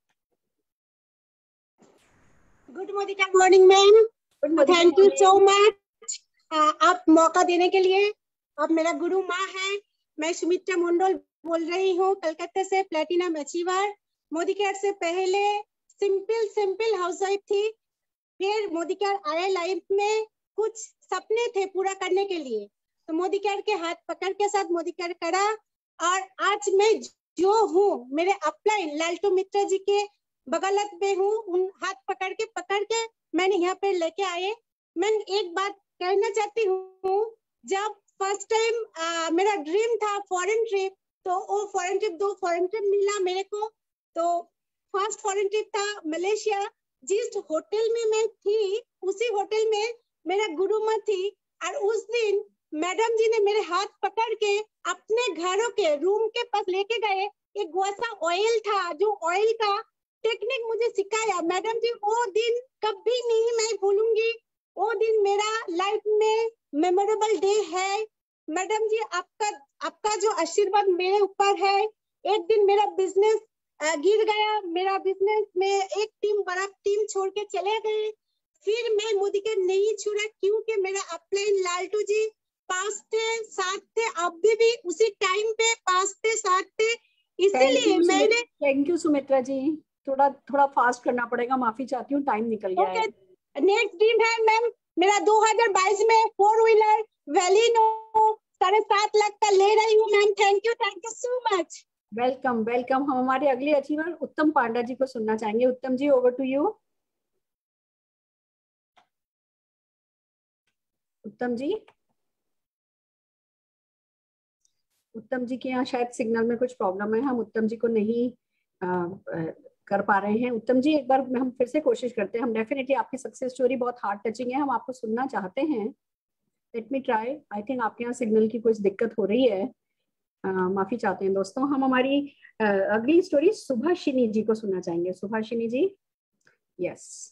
Good मोदिका morning ma'am, thank you so much आप मौका देने के लिए। आप मेरा गुरु माँ है। मैं सुमित्रा मंडल बोल रही हूँ कलकत्ता से, प्लेटिनम अचीवर। मोदी केयर से पहले सिंपल हाउसवाइफ थी, फिर मोदी केयर आए लाइफ में, कुछ सपने थे पूरा करने के लिए, तो मोदी केयर के हाथ पकड़ के साथ मोदी केयर करा, और आज मैं जो हूँ मेरे अपलाइन लालटू मित्रा जी के बगलत में हूँ, उन हाथ पकड़ के मैंने यहाँ पे लेके आए। मैं एक बात कहना चाहती हूँ, जब फर्स्ट टाइम मेरा ड्रीम था फॉरेन ट्रिप, तो वो फॉरेन ट्रिप 2 फॉरेन ट्रिप मिला मेरे को। तो फर्स्ट फॉरेन ट्रिप था मलेशिया। जिस होटल में मैं थी उसी होटल में मेरा गुरु माँ थी, और उस दिन मैडम जी ने मेरे हाथ पकड़ के अपने घरों के रूम के पास लेके गए। एक गोसा ऑयल था, जो ऑयल का टेक्निक मुझे सिखाया मैडम जी। वो दिन कभी नहीं मैं भूलूंगी, वो दिन मेरा लाइफ में मेमोरेबल डे है। मैडम जी आपका जो आशीर्वाद मेरे ऊपर है। एक दिन मेरा बिजनेस गिर गया, मेरा बिजनेस में एक बड़ा टीम छोड़ के चले गए, फिर मैं मोदी के नहीं छोड़ा, क्योंकि मेरा अपलाइन लालटू जी पास थे, साथ थे, अभी भी उसी टाइम पे पास थे, साथ थे, इसीलिए मैंने। थैंक यू सुमित्रा जी, थोड़ा फास्ट करना पड़ेगा, माफी चाहती हूँ, टाइम निकल गया है। नेक्स्ट ड्रीम है मैम मेरा 2022 में 4 व्हीलर वेलिनो 7.5 लाख का ले रही हूँ ma'am. Thank you so much. Welcome. हम हमारे अगले अचीवर उत्तम पांडा जी को सुनना चाहेंगे। उत्तम जी, ओवर टू यू। उत्तम जी के यहाँ शायद सिग्नल में कुछ प्रॉब्लम है, हम उत्तम जी को नहीं कर पा रहे हैं। उत्तम जी, एक बार हम फिर से कोशिश करते हैं। हम डेफिनेटली, आपकी सक्सेस स्टोरी बहुत हार्ट टचिंग है, हम आपको सुनना चाहते हैं। Let me try. I think आपके यहाँ सिग्नल की कुछ दिक्कत हो रही है, माफी चाहते हैं दोस्तों। हम हमारी अगली स्टोरी सुभाषिनी जी को सुनना चाहेंगे। Subhashini ji, yes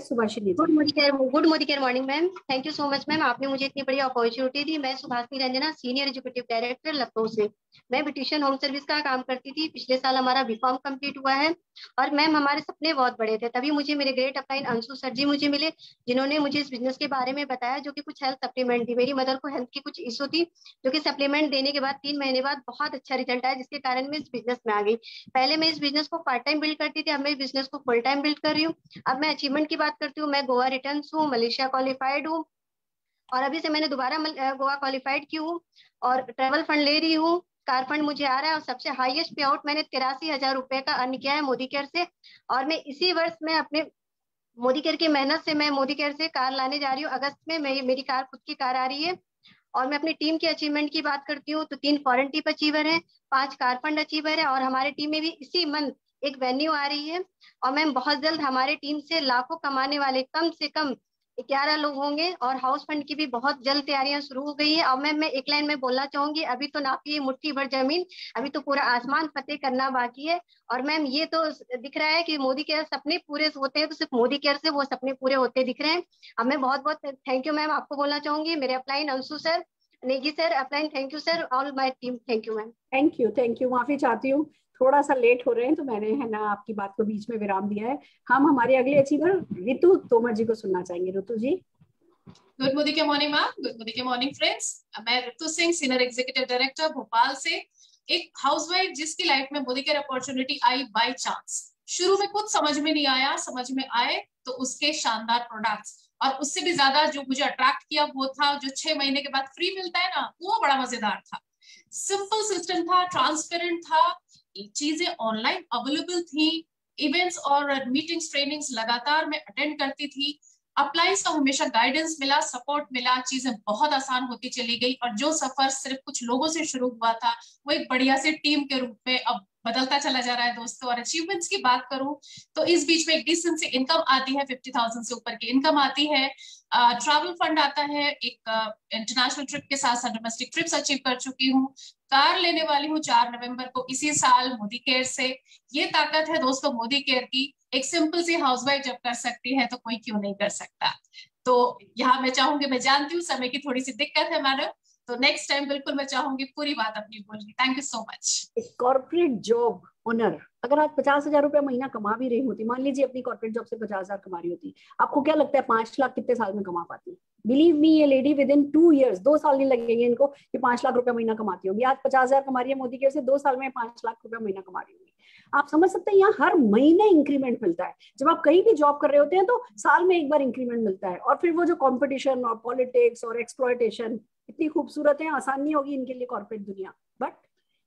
Subhashini. Good Modi care morning ma'am, thank you so much ma'am, आपने मुझे इतनी बड़ी अपॉर्चुनिटी दी। मैं Subhashini Ranjana, senior executive director Lucknow से। मैं ब्यूटिशियन होम सर्विस का काम करती थी। पिछले साल हमारा बीकॉम कंप्लीट हुआ है, और मैम हमारे सपने बहुत बड़े थे। तभी मुझे मेरे ग्रेट अपलाइन अंशु सर जी मुझे मिले, जिन्होंने मुझे इस बिजनेस के बारे में बताया, जो कि कुछ हेल्थ सप्लीमेंट थी। मेरी मदर को हेल्थ की कुछ इशू थी, जो कि सप्लीमेंट देने के बाद 3 महीने बाद बहुत अच्छा रिजल्ट आया, जिसके कारण मैं इस बिजनेस में आ गई। पहले मैं इस बिजनेस को पार्ट टाइम बिल्ड करती थी, अब मैं इस बिजनेस को फुल टाइम बिल्ड कर रही हूँ। अब मैं अचीवमेंट की बात करती हूँ, मैं गोवा रिटर्न हूँ, मलेशिया क्वालिफाइड हूँ, और अभी से मैंने दोबारा गोवा क्वालिफाइड की हूँ, और ट्रेवल फंड ले रही हूँ, कार फंड मुझे आ रहा है, और सबसे हाईएस्ट पे आउट मैंने 83,000 रुपए का अर्न किया है मोदी केयर से। और मैं इसी वर्ष में अपने मोदी केयर की मेहनत से मैं मोदी केयर से कार लाने जा रही हूँ। अगस्त में मेरी कार, खुद की कार आ रही है। और मैं अपनी टीम की अचीवमेंट की बात करती हूँ तो 3 फॉरेन ट्रिप अचीवर है, 5 कार फंड अचीवर है, और हमारे टीम में भी इसी मंथ एक वेन्यू आ रही है। और मैम बहुत जल्द हमारे टीम से लाखों कमाने वाले कम से कम 11 लोग होंगे और हाउस फंड की भी बहुत जल्द तैयारियां शुरू हो गई है। और मैम मैं एक लाइन में बोलना चाहूंगी, अभी तो नापी मुट्ठी भर जमीन, अभी तो पूरा आसमान फतेह करना बाकी है। और मैम ये तो दिख रहा है कि मोदी केयर सपने पूरे होते हैं तो सिर्फ मोदी केयर से वो सपने पूरे होते दिख रहे हैं। अब मैं बहुत बहुत थैंक यू मैम आपको बोलना चाहूंगी, मेरे upline Anshu sir, Negi sir, upline thank you sir, all my team thank you ma'am. Thank you. माफी चाहती हूँ, थोड़ा सा लेट हो रहे हैं तो मैंने है ना आपकी बात को बीच में विराम दिया है। हम हमारे अगले अचीवर रितु तोमर जी को सुनना चाहेंगे। रितु जी। गुड मोदी के मॉर्निंग मैम, गुड मोदी के मॉर्निंग फ्रेंड्स। मैं Ritu Singh, senior executive director Bhopal से, एक हाउसवाइफ जिसकी लाइफ में Modi care opportunity I by chance. शुरू में कुछ समझ में नहीं आया, समझ में आए तो उसके शानदार प्रोडक्ट्स, और उससे भी ज्यादा जो मुझे अट्रैक्ट किया वो था जो 6 महीने के बाद फ्री मिलता है ना, वो बड़ा मजेदार था। सिंपल सिस्टम था, ट्रांसपेरेंट था, चीजें ऑनलाइन अवेलेबल थी, इवेंट्स और मीटिंग्स ट्रेनिंग्स लगातार मैं अटेंड करती थी। अप्लाइज का हमेशा गाइडेंस मिला, सपोर्ट मिला, चीजें बहुत आसान होती चली गई। और जो सफर सिर्फ कुछ लोगों से शुरू हुआ था वो एक बढ़िया से टीम के रूप में अब बदलता चला जा रहा है दोस्तों। और अचीवमेंट्स की बात करूं तो इस बीच में एक डिसेंट सी इनकम आती है, 50,000 से ऊपर की इनकम आती है, ट्रैवल फंड आता है, एक इंटरनेशनल ट्रिप के साथ साथ डोमेस्टिक ट्रिप्स अचीव कर चुकी हूँ, कार लेने वाली हूँ 4 नवंबर को इसी साल मोदी केयर से। ये ताकत है दोस्तों मोदी केयर की, एक सिंपल सी हाउसवाइफ जब कर सकती है तो कोई क्यों नहीं कर सकता। तो यहाँ मैं चाहूंगी, मैं जानती हूँ समय की थोड़ी सी दिक्कत है मैडम, तो नेक्स्ट टाइम बिल्कुल मैं चाहूंगी पूरी बात अपनी बोलनी। Thank you so much. Corporate job owner अगर आज 50,000 रुपया महीना कमा भी रही होती, मान लीजिए अपनी कॉर्पोरेट जॉब से 50,000 कमा रही होती, आपको क्या लगता है 5 लाख कितने साल में कमा पाती? बिलीव मी, ये लेडी विद इन 2 years, 2 साल नहीं लगेंगे इनको कि 5 लाख रुपया महीना कमाती होगी। आज 50,000 कमा रही है मोदी केयर से, 2 साल में 5 लाख रुपया महीना कमा रही होगी। आप समझ सकते हैं, यहाँ हर महीने इंक्रीमेंट मिलता है। जब आप कहीं भी जॉब कर रहे होते हैं तो साल में एक बार इंक्रीमेंट मिलता है। और फिर वो जो कॉम्पिटिशन और पॉलिटिक्स और एक्सप्लॉयटेशन इतनी खूबसूरत है, आसान नहीं होगी इनके लिए कॉर्पोरेट दुनिया, बट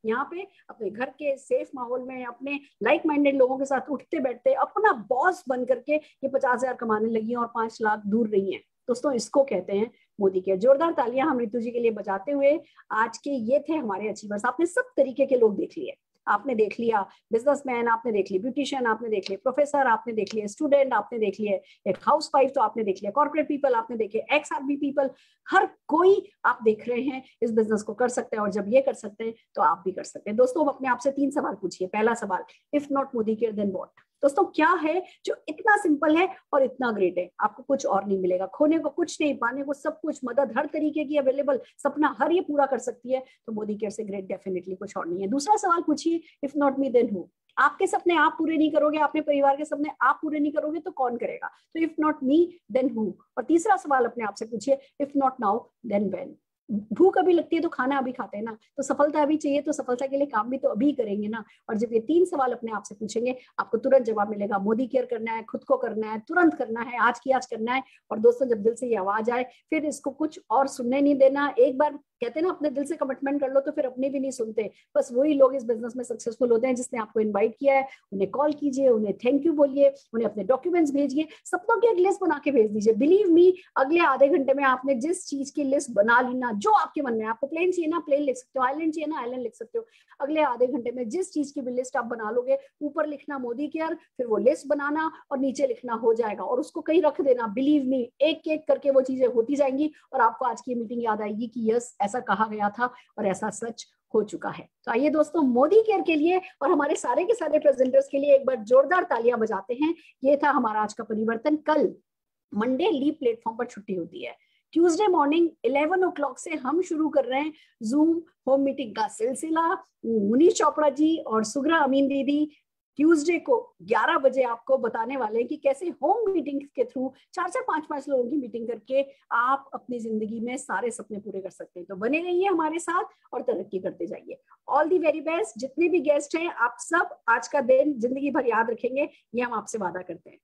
यहाँ पे अपने घर के सेफ माहौल में अपने लाइक माइंडेड लोगों के साथ उठते बैठते अपना बॉस बन करके ये 50,000 कमाने लगी और 5 लाख दूर रही हैं। दोस्तों इसको कहते हैं मोदी केयर। जोरदार तालियां हम रितु जी के लिए बजाते हुए। आज के ये थे हमारे अचीवर्स। आपने सब तरीके के लोग देख लिए, आपने देख लिया बिजनेसमैन, आपने देख लिया ब्यूटिशियन, आपने देख लिया प्रोफेसर, आपने देख लिया स्टूडेंट, आपने देख लिया एक हाउसवाइफ, तो आपने देख लिया कॉर्पोरेट पीपल, आपने देखे एक्स आर्मी पीपल। हर कोई आप देख रहे हैं इस बिजनेस को कर सकते हैं, और जब ये कर सकते हैं तो आप भी कर सकते हैं। दोस्तों अपने आप से 3 सवाल पूछिए। पहला सवाल, if not Modi care then what? दोस्तों क्या है जो इतना सिंपल है और इतना ग्रेट है? आपको कुछ और नहीं मिलेगा, खोने को कुछ नहीं, पाने को सब कुछ, मदद हर तरीके की अवेलेबल, सपना हर ये पूरा कर सकती है, तो मोदी केयर से ग्रेट डेफिनेटली कुछ और नहीं है। दूसरा सवाल पूछिए, if not me then who? आपके सपने आप पूरे नहीं करोगे, अपने परिवार के सपने आप पूरे नहीं करोगे तो कौन करेगा? तो if not me then who? और तीसरा सवाल अपने आप से पूछिए, if not now then when? भूख अभी लगती है तो खाना अभी खाते हैं ना, तो सफलता अभी चाहिए तो सफलता के लिए काम भी तो अभी करेंगे ना। और जब ये 3 सवाल अपने आप से पूछेंगे आपको तुरंत जवाब मिलेगा। मोदी केयर करना है, खुद को करना है, तुरंत करना है, आज की आज करना है। और दोस्तों जब दिल से ये आवाज आए फिर इसको कुछ और सुनने नहीं देना। एक बार कहते हैं ना अपने दिल से कमिटमेंट कर लो तो फिर अपने भी नहीं सुनते। बस वही लोग इस बिजनेस में सक्सेसफुल होते हैं जिसने आपको इनवाइट किया है। उन्हें कॉल कीजिए, उन्हें थैंक यू बोलिए, उन्हें अपने डॉक्यूमेंट्स भेजिए, सपनों की एक लिस्ट बना के भेज दीजिए। बिलीव मी, अगले आधे घंटे में आपने जिस चीज की लिस्ट बना ली ना, जो आपके मन में, आपको प्लेन चाहिए ना प्लेन लिख सकते हो, आइलैंड चाहिए ना आइलैंड लिख सकते हो। अगले आधे घंटे में जिस चीज की भी लिस्ट आप बना लोगे, ऊपर लिखना मोदी केयर, फिर वो लिस्ट बनाना और नीचे लिखना हो जाएगा, और उसको कहीं रख देना। बिलीव मी, एक एक करके वो चीजें होती जाएंगी और आपको आज की मीटिंग याद आएगी कि यस ऐसा कहा गया था और ऐसा सच हो चुका है। तो आइए दोस्तों मोदी केयर के लिए और हमारे सारे के सारे प्रेजेंटर्स के लिए एक बार जोरदार तालियां बजाते हैं। ये था हमारा आज का परिवर्तन। कल मंडे लीव प्लेटफॉर्म पर छुट्टी होती है। ट्यूसडे मॉर्निंग 11 o'clock से हम शुरू कर रहे हैं जूम होम मीटिंग का सिलसिला। मुनीश चोपड़ा जी और सुग्रा अमीन दीदी ट्यूसडे को 11 बजे आपको बताने वाले हैं कि कैसे होम मीटिंग के थ्रू 4-4, 5-5 लोगों की मीटिंग करके आप अपनी जिंदगी में सारे सपने पूरे कर सकते हैं। तो बने रहिए हमारे साथ और तरक्की करते जाइए। All the very best. जितने भी गेस्ट हैं आप सब आज का दिन जिंदगी भर याद रखेंगे, ये हम आपसे वादा करते हैं।